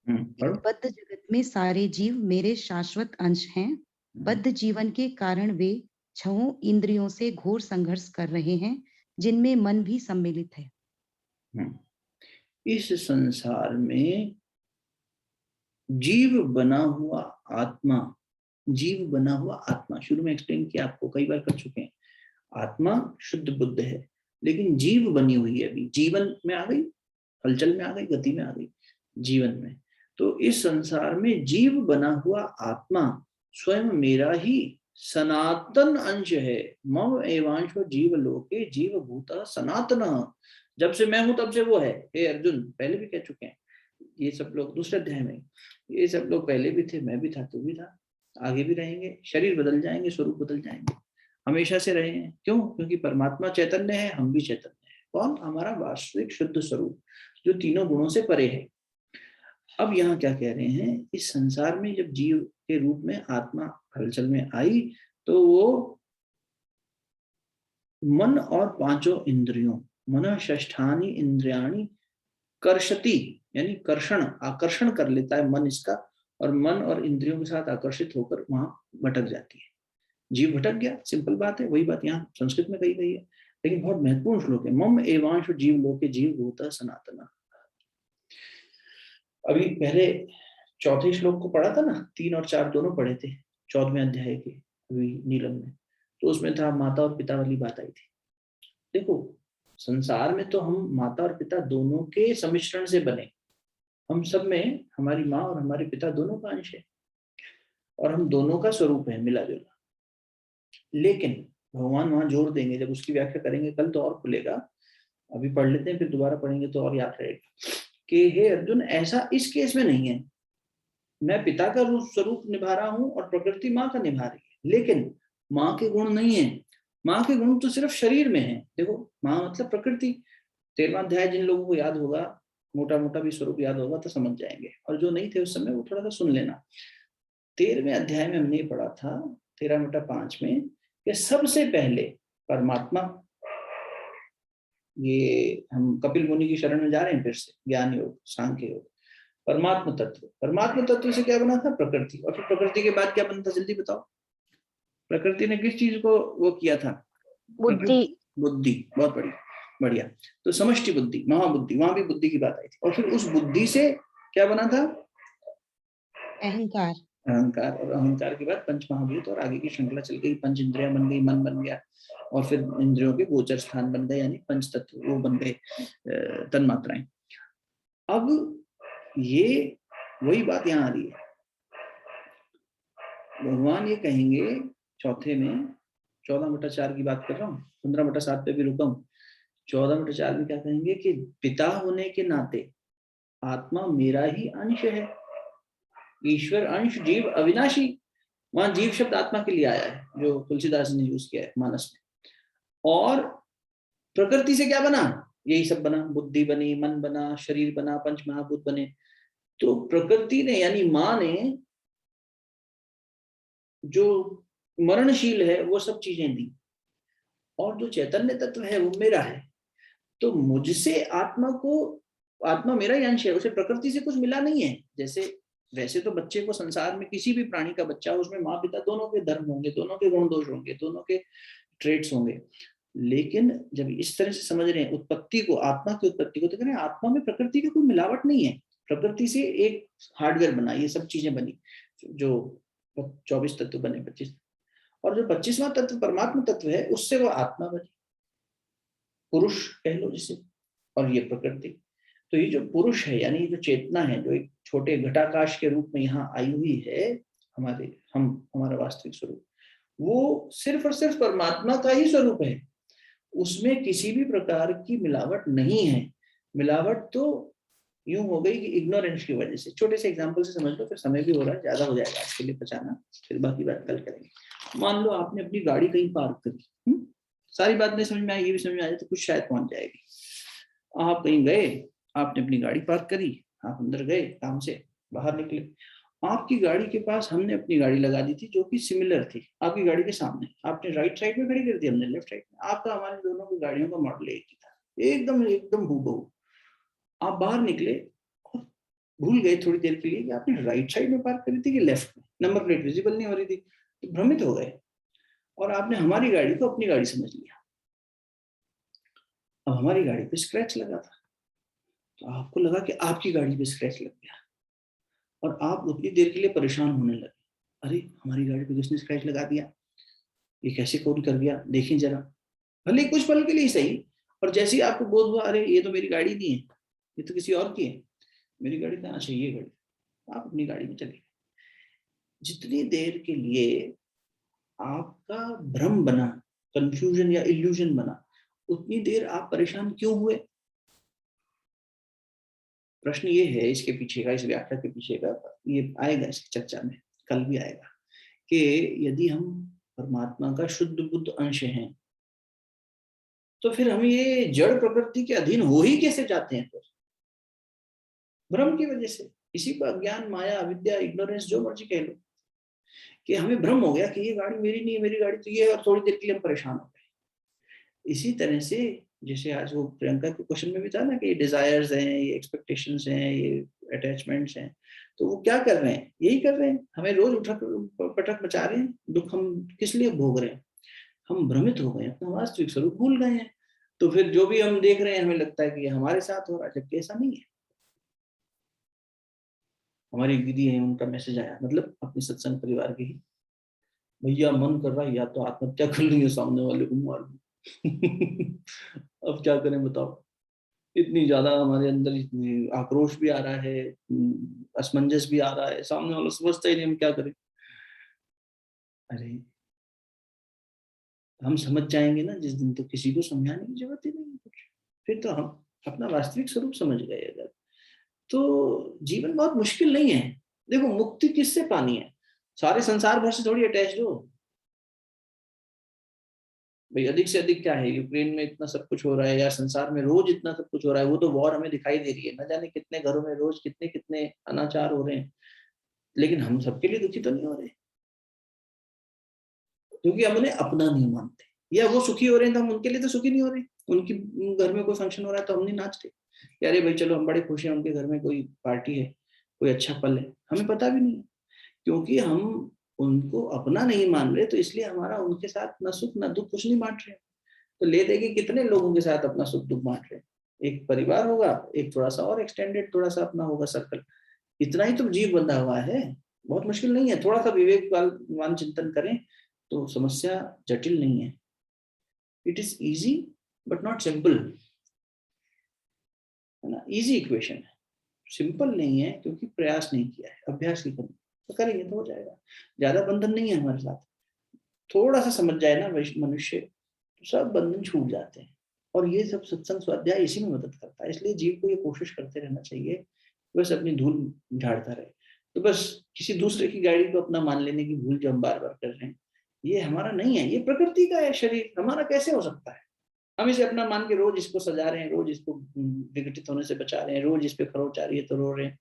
इस पढ़ो। बद्ध जगत में सारे जीव मेरे शाश्वत अंश हैं। बद्ध जीवन के कारण वे छहों इंद्रियों से घोर संघर्ष कर रहे हैं, जिनमें मन भी सम्मिलित है। इस संसार में जीव बना हुआ आत्मा, जीव बना हुआ आत्मा, शुरू में एक्सप्लेन किया आपको, कई बार कर चुके हैं। आत्मा शुद्ध बुद्ध है, लेकिन जीव बनी हुई है, अभी जीवन में आ गई, हलचल में आ गई, गति में आ गई, जीवन में। तो इस संसार में जीव बना हुआ आत्मा स्वयं मेरा ही सनातन अंश है। मम एवांश जीव लोके जीव भूता सनातन, जब से मैं हूं तब से वो है। हे अर्जुन, पहले भी कह चुके हैं, ये सब लोग दूसरे अध्याय में, ये सब लोग पहले भी थे, मैं भी था, तू भी था, आगे भी रहेंगे, शरीर बदल जाएंगे, स्वरूप बदल जाएंगे, हमेशा से रहे हैं। क्यों? क्योंकि परमात्मा चैतन्य है, हम भी चैतन्य है। कौन? हमारा वास्तविक शुद्ध स्वरूप, जो तीनों गुणों से परे है। अब यहाँ क्या कह रहे हैं, इस संसार में जब जीव के रूप में आत्मा हलचल में आई, तो वो मन और पांचों इंद्रियों, मन षष्ठानि इंद्रियाणि कर्षति, यानी कर्षण, आकर्षण कर लेता है मन इसका, और मन और इंद्रियों के साथ आकर्षित होकर वहां भटक जाती है, जीव भटक गया, सिंपल बात है। वही बात यहाँ संस्कृत में कही गई है, लेकिन बहुत महत्वपूर्ण श्लोक है। मम एवांश जीव लोके जीव भूता सनातना। अभी पहले चौथे श्लोक को पढ़ा था ना, 3 और 4 दोनों पढ़े थे 14वें अध्याय के, अभी नीलम में, तो उसमें था माता और पिता वाली बात आई थी। देखो, संसार में तो हम माता और पिता दोनों के सम्मिश्रण से बने, हम सब में हमारी माँ और हमारे पिता दोनों का अंश है, और हम दोनों का स्वरूप है मिला जुला। लेकिन भगवान वहां जोर देंगे, जब उसकी व्याख्या करेंगे कल तो और खुलेगा, अभी पढ़ लेते हैं फिर दोबारा पढ़ेंगे तो और याद रहेगा कि हे अर्जुन, ऐसा इस केस में नहीं है, मैं पिता का रूप स्वरूप निभा रहा हूं और प्रकृति माँ का निभा रही है, लेकिन माँ के गुण नहीं है। माँ के गुण तो सिर्फ शरीर में है। देखो, माँ मतलब प्रकृति। 13वां अध्याय जिन लोगों को याद होगा, मोटा मोटा भी स्वरूप याद होगा तो समझ जाएंगे, और जो नहीं थे उस समय वो थोड़ा सा सुन लेना। 13वें अध्याय में हमने पढ़ा था 13-5 में कि सबसे पहले परमात्मा, ये हम कपिल मुनि की शरण में जा रहे हैं फिर से, ज्ञान योग, सांख्य योग। परमात्म तत्व से क्या बना था? प्रकृति। और फिर प्रकृति के बाद क्या बना था? जल्दी बताओ। प्रकृति ने किस चीज को वो किया था? बुद्धि। बुद्धि। बहुत बढ़िया, बढ़िया। तो समष्टि बुद्धि, महाबुद्धि, वहां भी बुद्धि की बात आई थी। और फिर उस बुद्धि से क्या बना था? अहंकार। अहंकार। और अहंकार के बाद पंच महाभूत, और आगे की श्रृंखला चल गई, पंच इंद्रियां बन गई, मन बन गया, और फिर इंद्रियों के गोचर स्थान बन गए, यानी पंच तत्व वो बन गए, तन मात्राएं। अब ये वही बात यहाँ आ रही है। भगवान ये कहेंगे चौथे में, 14/4 की बात कर रहा हूँ, 15/7 पे भी रुका हूँ। 14/4 में क्या कहेंगे कि पिता होने के नाते आत्मा मेरा ही अंश है, ईश्वर अंश जीव अविनाशी। वहां जीव शब्द आत्मा के लिए आया है, जो तुलसीदास ने यूज किया है मानस में। और प्रकृति से क्या बना? यही सब बना, बुद्धि बनी, मन बना, शरीर बना, पंच महाभूत बने। तो प्रकृति ने यानी माँ ने जो मरणशील है वो सब चीजें दी, और जो चैतन्य तत्व है वो मेरा है। तो मुझसे आत्मा को, आत्मा मेरा ही अंश है, उसे प्रकृति से कुछ मिला नहीं है। जैसे वैसे तो बच्चे को, संसार में किसी भी प्राणी का बच्चा, उसमें माँ पिता दोनों के धर्म होंगे, दोनों के गुण दोष होंगे, दोनों के ट्रेट्स होंगे। लेकिन जब इस तरह से समझ रहे हैं उत्पत्ति को, आत्मा की उत्पत्ति को, तो कह रहे हैं आत्मा में प्रकृति का कोई मिलावट नहीं है। प्रकृति से एक हार्डवेयर बना, ये सब चीजें बनी, जो 24 तत्व बने, 25। और जो 25वां तत्व परमात्मा तत्व है, उससे वो आत्मा बनी, पुरुष कह लो जिसे, और ये प्रकृति। तो ये जो पुरुष है, यानी जो चेतना है, जो एक छोटे घटाकाश के रूप में यहाँ आई हुई है, हमारा वास्तविक स्वरूप, वो सिर्फ और सिर्फ परमात्मा का ही स्वरूप है। उसमें किसी भी प्रकार की मिलावट नहीं है। मिलावट तो यूं हो गई कि इग्नोरेंस की वजह से। छोटे से एग्जांपल से समझ लो, फिर समय भी हो रहा है, ज्यादा हो जाएगा आज के लिए बचाना, फिर बाकी बात कल करेंगे। मान लो आपने अपनी गाड़ी कहीं पार्क करी, सारी बात नहीं समझ में आई, ये भी समझ में आ जाए तो कुछ शायद पहुंच जाएगी। आप कहीं गए, आपने अपनी गाड़ी पार्क करी, आप अंदर गए, काम से बाहर निकले, आपकी गाड़ी के पास हमने अपनी गाड़ी लगा दी थी जो कि सिमिलर थी आपकी गाड़ी के सामने। आपने राइट साइड में खड़ी कर दी, हमने लेफ्ट साइड में। आपका हमारे दोनों की गाड़ियों का मॉडल एक ही था, एकदम एकदम हूबहू। आप बाहर निकले और भूल गए थोड़ी देर के लिए कि आपने राइट साइड में पार्क करी थी कि लेफ्ट में, नंबर प्लेट विजिबल नहीं हो रही थी, तो भ्रमित हो गए और आपने हमारी गाड़ी को अपनी गाड़ी समझ लिया। अब हमारी गाड़ी पे स्क्रैच लगा था, तो आपको लगा कि आपकी गाड़ी पे स्क्रैच लग गया, और आप उतनी देर के लिए परेशान होने लगे, अरे हमारी गाड़ी पे किसने स्क्रैच लगा दिया, ये कैसे कौन कर दिया, देखें जरा। भले कुछ पल के लिए सही, और जैसे ही आपको बोध हुआ अरे ये तो मेरी गाड़ी नहीं है, ये तो किसी और की है, मेरी गाड़ी कहाँ से, ये गाड़ी, आप अपनी गाड़ी में चले गए। जितनी देर के लिए आपका भ्रम बना, कंफ्यूजन या इल्यूजन बना, उतनी देर आप परेशान क्यों हुए? प्रश्न ये है इसके पीछे का, इस व्याख्या के पीछे का, ये आएगा इस चर्चा में, कल भी आएगा, कि यदि हम परमात्मा का शुद्ध बुद्ध अंश हैं, तो फिर हम ये जड़ प्रकृति के अधीन हो ही कैसे जाते हैं? फिर भ्रम की वजह से। इसी को अज्ञान, माया, अविद्या, इग्नोरेंस, जो मर्जी कह लो, कि हमें भ्रम हो गया कि ये गाड़ी मेरी नहीं है, मेरी गाड़ी तो ये है, और थोड़ी देर के लिए हम परेशान हो गए। इसी तरह से जैसे आज वो प्रियंका के क्वेश्चन में भी था ना कि ये डिजायर्स हैं, ये एक्सपेक्टेशंस हैं, ये अटैचमेंट्स हैं, तो वो क्या कर रहे हैं? यही कर रहे हैं, हमें रोज उठक पटक मचा रहे हैं। दुख हम किस लिए भोग रहे हैं? हम भ्रमित हो गए, अपना वास्तविक स्वरूप भूल गए हैं। तो फिर जो भी हम देख रहे हैं हमें लगता है कि ये हमारे साथ हो रहा है, जबकि ऐसा नहीं है। हमारी दीदी है, उनका मैसेज आया, मतलब अपने सत्संग परिवार के ही, भैया मन कर रहा है या तो आत्महत्या कर लूं या सामने वाले को मार दूं। अब क्या करें बताओ? इतनी ज्यादा हमारे अंदर इतनी आक्रोश भी आ रहा है, असमंजस भी आ रहा है, सामने वाला समझता ही नहीं हम क्या करें। अरे हम समझ जाएंगे ना जिस दिन, तो किसी को समझाने की जरूरत ही नहीं है कुछ। फिर तो हम अपना वास्तविक स्वरूप समझ गए अगर, तो जीवन बहुत मुश्किल नहीं है। देखो मुक्ति किससे पानी है, सारे संसार भर से थोड़ी अटैच हो भाई। अधिक से अधिक क्या है, यूक्रेन में इतना सब कुछ हो रहा है, या संसार में रोज इतना सब कुछ हो रहा है, वो तो वॉर हमें दिखाई दे रही है, न जाने कितने घरों में रोज कितने कितने अनाचार हो रहे हैं, लेकिन हम सबके लिए दुखी तो नहीं हो रहे, क्योंकि हम उन्हें अपना नहीं मानते। या वो सुखी हो रहे हैं तो हम उनके लिए तो सुखी नहीं हो रहे, उनकी घर में कोई फंक्शन हो रहा है तो हम नहीं नाच रहे, कि अरे भाई चलो हम बड़े खुश हैं, उनके घर में कोई पार्टी है, कोई अच्छा पल है, हमें पता भी नहीं है, क्योंकि हम उनको अपना नहीं मान रहे, तो इसलिए हमारा उनके साथ न सुख न दुख कुछ नहीं बांट रहे। तो ले देके कितने लोगों के साथ अपना सुख दुख बांट रहे हैं, एक परिवार होगा, एक थोड़ा सा और एक्सटेंडेड थोड़ा सा अपना होगा सर्कल, इतना ही तो जीव बंधा हुआ है। बहुत मुश्किल नहीं है, थोड़ा सा विवेकवान चिंतन करें तो समस्या जटिल नहीं है। It is easy but not simple, है ना, इजी इक्वेशन है, सिंपल नहीं है क्योंकि प्रयास नहीं किया है, अभ्यास की कमी, तो करेंगे तो हो जाएगा। ज्यादा बंधन नहीं है हमारे साथ, थोड़ा सा समझ जाए ना मनुष्य, तो सब बंधन छूट जाते हैं। और ये सब सत्संग स्वाध्याय इसी में मदद करता है, इसलिए जीव को ये कोशिश करते रहना चाहिए, बस अपनी धूल झाड़ता रहे। तो बस किसी दूसरे की गाड़ी को अपना मान लेने की भूल जो हम बार बार कर रहे हैं, ये हमारा नहीं है, ये प्रकृति का है शरीर, हमारा कैसे हो सकता है। हम इसे अपना मान के रोज इसको सजा रहे हैं, रोज इसको विघटित होने से बचा रहे हैं, रोज इस पे खरोच आ रही है तो रो रहे हैं,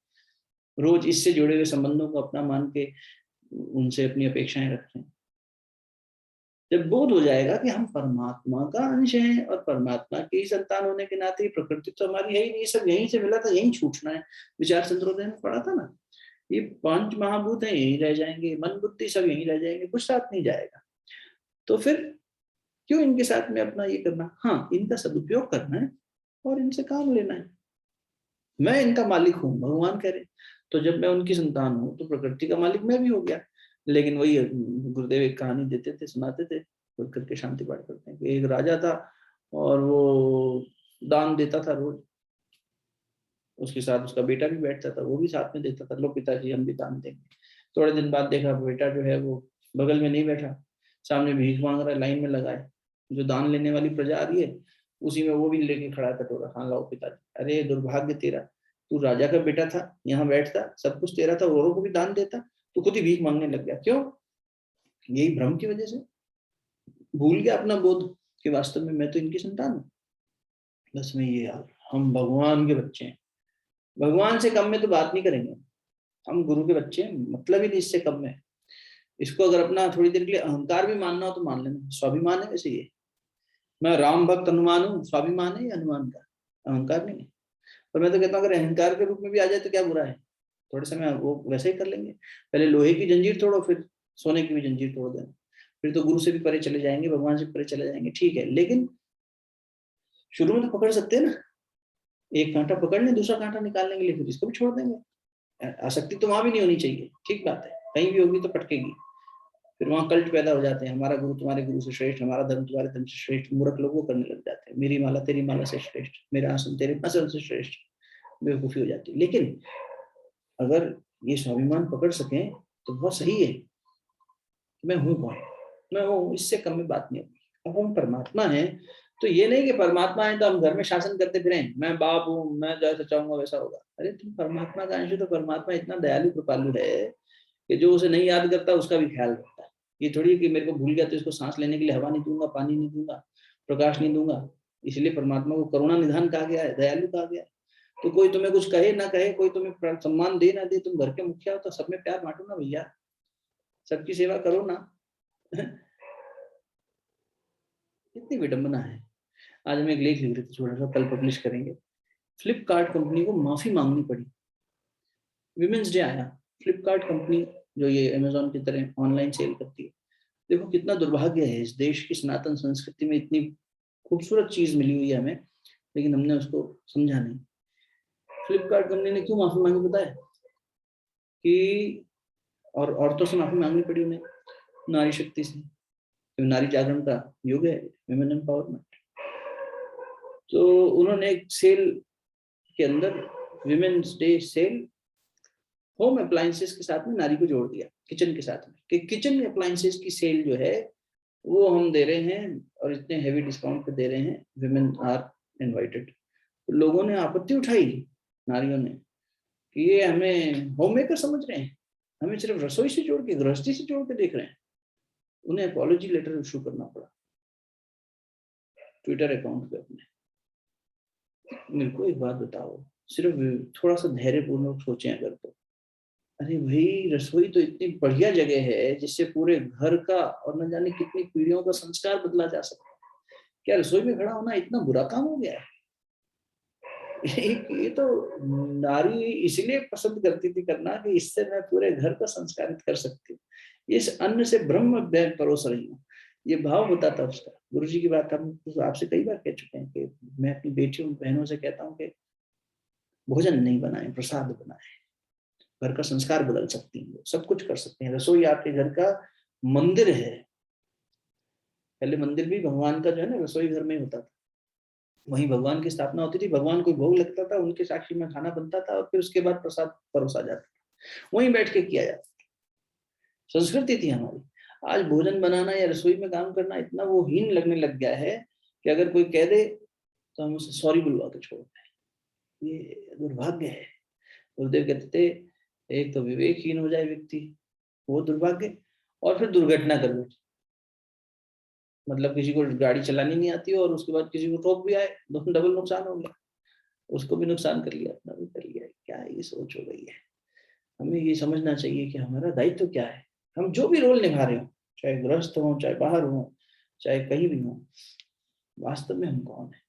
रोज इससे जुड़े हुए संबंधों को अपना मान के उनसे अपनी अपेक्षाएं रख रहे हैं। जब बोध हो जाएगा कि हम परमात्मा का अंश हैं और परमात्मा के ही संतान होने के नाते प्रकृति तो हमारी है ही नहीं, सब यहीं से मिला था, यहीं छूटना है। विचार संत्रोदय में पढ़ा था ना, ये पांच महाभूत हैं यहीं रह जाएंगे, मन बुद्धि सब यहीं रह जाएंगे, कुछ साथ नहीं जाएगा। तो फिर क्यों इनके साथ में अपना ये करना, हाँ इनका सदुपयोग करना है और इनसे काम लेना है। मैं इनका मालिक हूँ भगवान कह रहे, तो जब मैं उनकी संतान हूँ तो प्रकृति का मालिक मैं भी हो गया। लेकिन वही गुरुदेव एक कहानी देते थे, सुनाते थे, करके शांति पाठ करते हैं कि एक राजा था और वो दान देता था रोज, उसके साथ उसका बेटा भी बैठता था, वो भी साथ में देता था, लो पिताजी हम भी दान देंगे। थोड़े दिन बाद देखा बेटा जो है वो बगल में नहीं बैठा, सामने भीख मांग रहा है, लाइन में लगा है, जो दान लेने वाली प्रजा आ रही है उसी में वो भी लेके खड़ा है कटोरा, हाँ लाओ पिताजी। अरे दुर्भाग्य तेरा, तू राजा का बेटा था, यहाँ बैठता, सब कुछ तेरा था, औरों को भी दान देता, तू खुद ही भीख मांगने लग गया, क्यों? यही भ्रम की वजह से, भूल गया अपना बोध कि वास्तव में मैं तो इनकी संतान हूँ। बस में ये यार, हम भगवान के बच्चे हैं, भगवान से कम में तो बात नहीं करेंगे, हम गुरु के बच्चे हैं, मतलब ही नहीं इससे कम में। इसको अगर अपना थोड़ी देर के लिए अहंकार भी मानना हो तो मान लेना, स्वाभिमान है वैसे ये, मैं राम भक्त हनुमान हूँ, स्वाभिमान है या हनुमान का, अहंकार नहीं है। पर मैं तो कहता हूँ अगर अहंकार के रूप में भी आ जाए तो क्या बुरा है, थोड़े समय वो वैसे ही कर लेंगे, पहले लोहे की जंजीर तोड़ो फिर सोने की भी जंजीर तोड़ देना, फिर तो गुरु से भी परे चले जाएंगे, भगवान से परे चले जाएंगे, ठीक है, लेकिन शुरू में तो पकड़ सकते हैं ना, एक कांटा पकड़ लें, दूसरा कांटा निकालने के लिए फिर इसको भी छोड़ देंगे। आसक्ति तो वहां भी नहीं होनी चाहिए, ठीक बात है, कहीं भी होगी तो पटकेगी, फिर वहां कल्ट पैदा हो जाते हैं, हमारा गुरु तुम्हारे गुरु से श्रेष्ठ, हमारा धर्म तुम्हारे धर्म से श्रेष्ठ, मूर्ख लोग वो करने लग जाते हैं, मेरी माला तेरी माला से श्रेष्ठ, मेरा आसन तेरे आसन से श्रेष्ठ, बेवकूफी हो जाती है। लेकिन अगर ये स्वाभिमान पकड़ सकें तो बहुत सही है, मैं हूँ कौन, मैं हूँ, इससे कम में बात नहीं होगी। अब हम परमात्मा है, तो ये नहीं कि परमात्मा है तो हम घर में शासन करते फिरें, मैं बाप हूँ, मैं जैसा चाहूंगा वैसा होगा। अरे तुम परमात्मा का अंश हो, तो परमात्मा इतना दयालु कृपालु है कि जो उसे नहीं याद करता उसका भी ख्याल रखता है। ये थोड़ी है कि मेरे को भूल गया तो इसको सांस लेने के लिए हवा नहीं दूंगा, पानी नहीं दूंगा, प्रकाश नहीं दूंगा। इसलिए परमात्मा को करुणा निधान कहा गया है, दयालु कहा गया है। तो कोई तुम्हें कुछ कहे ना कहे, कोई तुम्हें सम्मान दे ना दे, तुम घर के मुखिया हो तो सब में प्यार बांटो ना भैया, सबकी सेवा करो ना। कितनी विडंबना है। आज हम एक लेख लिख रहे थे छोटा सा, कल पब्लिश करेंगे। फ्लिपकार्ट कंपनी को माफी मांगनी पड़ी, विमेंस डे आया, फ्लिपकार्ट कंपनी जो ये अमेजोन की तरह ऑनलाइन सेल करती है, देखो कितना दुर्भाग्य है, इस देश की सनातन संस्कृति में इतनी खूबसूरत चीज मिली हुई है हमें, लेकिन हमने उसको समझा नहीं। फ्लिपकार्ट कंपनी ने क्यों माफी मांगी पता है? कि और औरतों से माफी मांगनी पड़ी उन्हें, नारी शक्ति से, नारी जागरण का युग है, विमेन एम्पावरमेंट। तो उन्होंने एक सेल के अंदर, women's day sale, home appliances के साथ में नारी को जोड़ दिया, किचन के साथ में, कि किचन अप्लायंसेस की सेल जो है वो हम दे रहे हैं और इतने हेवी डिस्काउंट पे दे रहे हैं, विमेन आर इनवाइटेड। तो लोगों ने आपत्ति उठाई, नारियों ने, कि ये हमें होम मेकर समझ रहे हैं, हमें सिर्फ रसोई से जोड़ के, गृहस्थी से जोड़ के देख रहे हैं। उन्हें अपॉलॉजी लेटर इशू करना पड़ा ट्विटर अकाउंट पे अपने। मेरे को एक बात बताओ, सिर्फ थोड़ा सा धैर्यपूर्वक सोचें अगर तो, अरे भाई रसोई तो इतनी बढ़िया जगह है जिससे पूरे घर का और न जाने कितनी पीढ़ियों का संस्कार बदला जा सकता है। क्या रसोई में खड़ा होना इतना बुरा काम हो गया है? ये तो नारी इसलिए पसंद करती थी करना कि इससे मैं पूरे घर को संस्कारित कर सकती हूँ, इस अन्न से ब्रह्म मैं परोस रही हूँ। ये भाव होता था उसका। गुरु जी की बात हम आपसे कई बार कह चुके हैं कि मैं अपनी बेटियों बहनों से कहता हूँ कि भोजन नहीं बनाए, प्रसाद बनाए। घर का संस्कार बदल सकती हैं, सब कुछ कर सकते हैं। रसोई आपके घर का मंदिर है। पहले मंदिर भी भगवान का जो है ना रसोई घर में होता था, वहीं भगवान की स्थापना होती थी, भगवान को भोग लगता था, उनके साक्षी में खाना बनता था और फिर उसके बाद प्रसाद परोसा जाता था, वहीं बैठ के किया जाता था। संस्कृति थी हमारी। आज भोजन बनाना या रसोई में काम करना इतना वो हीन लगने लग गया है कि अगर कोई कह दे तो हम उसे सॉरी बुलवा के छोड़ दें। ये दुर्भाग्य है। गुरुदेव कहते थे, एक तो विवेकहीन हो जाए व्यक्ति, वो दुर्भाग्य, और फिर दुर्घटना कर बैठे। मतलब किसी को गाड़ी चलानी नहीं आती और उसके बाद किसी को ठोक भी आए, दोनों डबल नुकसान हो गया। उसको भी नुकसान कर लिया, अपना भी कर लिया। क्या ये सोच हो गई है? हमें ये समझना चाहिए कि हमारा दायित्व क्या है। हम जो भी रोल निभा रहे हो, चाहे गृहस्थ हो, चाहे बाहर हो, चाहे कहीं भी हो, वास्तव में हम कौन है?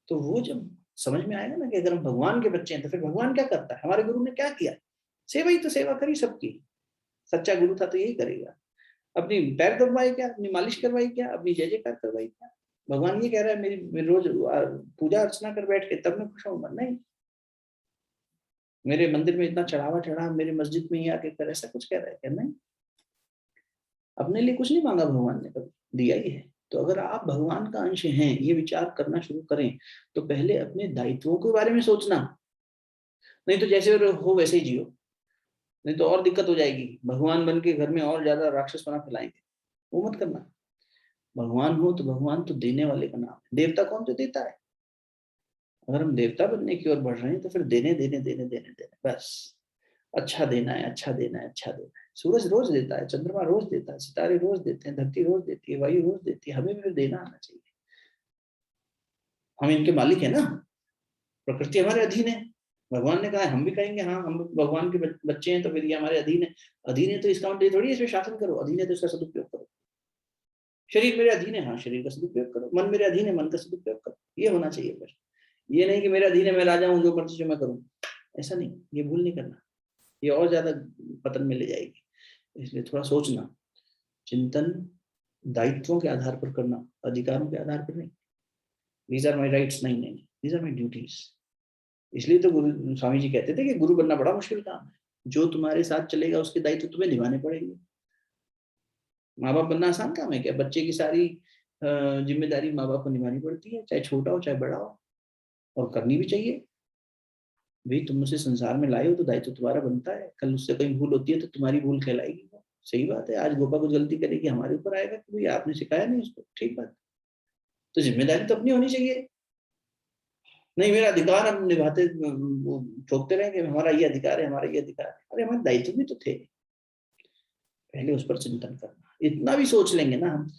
तो वो जब समझ में आएगा ना कि अगर हम भगवान के बच्चे हैं तो फिर भगवान क्या करता है, हमारे गुरु ने क्या किया, सेवा ही तो सेवा करी सबकी। सच्चा गुरु था तो यही करेगा। अपनी पैर दबवाए क्या, अपनी मालिश करवाई क्या, अपनी जय जयकार करवाई क्या? भगवान ये कह रहा है मेरी रोज पूजा अर्चना कर बैठ के तब मैं खुश होऊंगा? नहीं। मेरे मंदिर में इतना चढ़ावा चढ़ा, मेरे मस्जिद में ही आके कर, ऐसा कुछ कह रहा है क्या? नहीं। अपने लिए कुछ नहीं मांगा भगवान ने, कभी दिया ही है। तो अगर आप भगवान का अंश हैं, ये विचार करना शुरू करें तो पहले अपने दायित्वों के बारे में सोचना। नहीं तो जैसे हो वैसे ही जियो, नहीं तो और दिक्कत हो जाएगी। भगवान बन के घर में और ज्यादा राक्षस बना फैलाएंगे। वो मत करना। भगवान हो तो भगवान तो देने वाले का नाम है। देवता कौन? तो देता है। अगर हम देवता बनने की ओर बढ़ रहे हैं तो फिर देने देने देने देने देने, बस अच्छा देना है, अच्छा देना है, अच्छा देना है। सूरज रोज देता है, चंद्रमा रोज देता है, सितारे रोज देते हैं, धरती रोज देती है, वायु रोज देती है। हमें भी फिर देना आना चाहिए। हम इनके मालिक है ना, प्रकृति हमारे अधीन है। भगवान ने कहा है, हम भी कहेंगे हाँ हम भगवान के बच्चे हैं तो फिर ये हमारे अधीन है। अधीन है तो इसका मतलब ये थोड़ी है इसमें शासन करो, अधीन है तो इसका सदुपयोग करो। शरीर मेरे अधीन है, हाँ शरीर का सदुपयोग करो। मन मेरे अधीन है, मन का सदुपयोग करो। ये होना चाहिए फिर। ये नहीं कि मेरे अधीन है, मैं राजा हूँ, जो मर्जी जो मैं करूँ। ऐसा नहीं, ये भूल नहीं करना। ये और ज्यादा पतन में ले जाएगी। इसलिए थोड़ा सोचना, चिंतन दायित्वों के आधार पर करना, अधिकारों के आधार पर नहीं। दीज आर माई राइट्स, नहीं नहीं, दीज आर माई ड्यूटीज। इसलिए तो गुरु स्वामी जी कहते थे कि गुरु बनना बड़ा मुश्किल काम है। जो तुम्हारे साथ चलेगा उसके दायित्व तुम्हें निभाने पड़ेंगे। माँ बाप बनना आसान काम है क्या? बच्चे की सारी जिम्मेदारी माँ बाप को निभानी पड़ती है, चाहे छोटा हो चाहे बड़ा हो, और करनी भी चाहिए। भाई तुम उसे संसार में लाए हो तो दायित्व तुम्हारा बनता है। कल उससे कहीं भूल होती है तो तुम्हारी भूल कहलाएगी वो। सही बात है। आज गोपा कुछ गलती करेगी, हमारे ऊपर आएगा कि भाई आपने सिखाया नहीं उसको, ठीक बात। तो जिम्मेदारी तो अपनी होनी चाहिए। नहीं मेरा अधिकार हम निभाते ठोकते रहेंगे, हमारा ये अधिकार है, हमारा ये अधिकार है। अरे हमारे दायित्व भी तो थे। पहले उस पर चिंतन करना। इतना भी सोच लेंगे ना हम,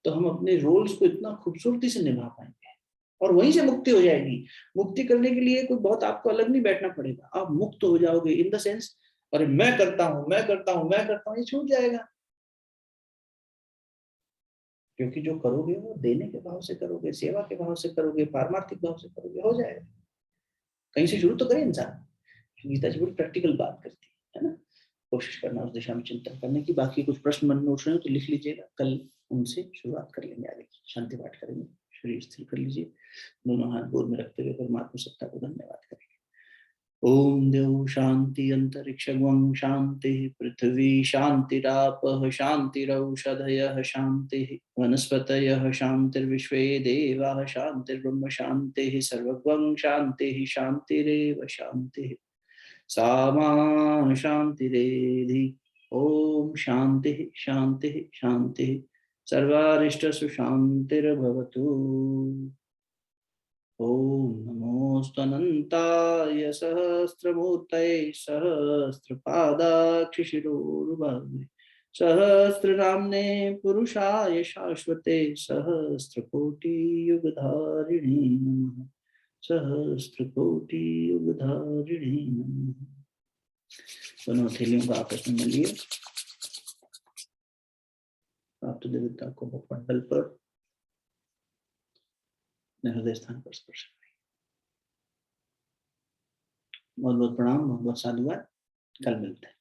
तो हम अपने रोल्स को इतना खूबसूरती से निभा पाएंगे और वहीं से मुक्ति हो जाएगी। मुक्ति करने के लिए कोई बहुत आपको अलग नहीं बैठना पड़ेगा। आप मुक्त हो जाओगे इन द सेंस, अरे मैं करता हूं, मैं करता हूं, मैं करता हूं, ये छूट जाएगा। क्योंकि जो करोगे वो देने के भाव से करोगे, सेवा के भाव से करोगे, पारमार्थिक भाव से करोगे, हो जाएगा। कहीं से शुरू तो करे इंसान। गीता जी बड़ी प्रैक्टिकल बात करती है ना। कोशिश करना उस दिशा में चिंतन करने की। बाकी कुछ प्रश्न मन में उठ रहे हो तो लिख लीजिएगा, कल उनसे शुरुआत कर लेंगे आगे की। शांति पाठ करेंगे। शरीर स्थिर कर लीजिए, दोनों हाथ गोद में रखते हुए परमात्मा सत्ता को धन्यवाद करेंगे। ओम देव शांति अंतरिक्ष शांति पृथ्वी शांतिरापः शांतिरौषधयः शांति वनस्पतयः शांतिर्विश्वे देवाः शांतिर्ब्रह्म शांतिः सर्वं शांतिः शांतिरेव शांतिः सामा शांतिरेधि। ओम शांति शांति शांति। सर्वारिष्टसु शान्तिर्भवतु। ॐ नमोऽस्तु सहस्रमूर्तये सहस्रपादाक्षिशिरोरुबाहुवे सहस्रनाम्ने पुरुषाय शाश्वते सहस्रकोटियुगधारिणे नमः। सहस्रकोटियुगधारिणे नमः। दोनों हथेलियों को आपस में मिलिए। प्राप्त देवता को मुखमंडल पर हृदय स्थान पर स्पर्श करें। बहुत बहुत प्रणाम, बहुत बहुत साधुवाद। कल मिलते हैं।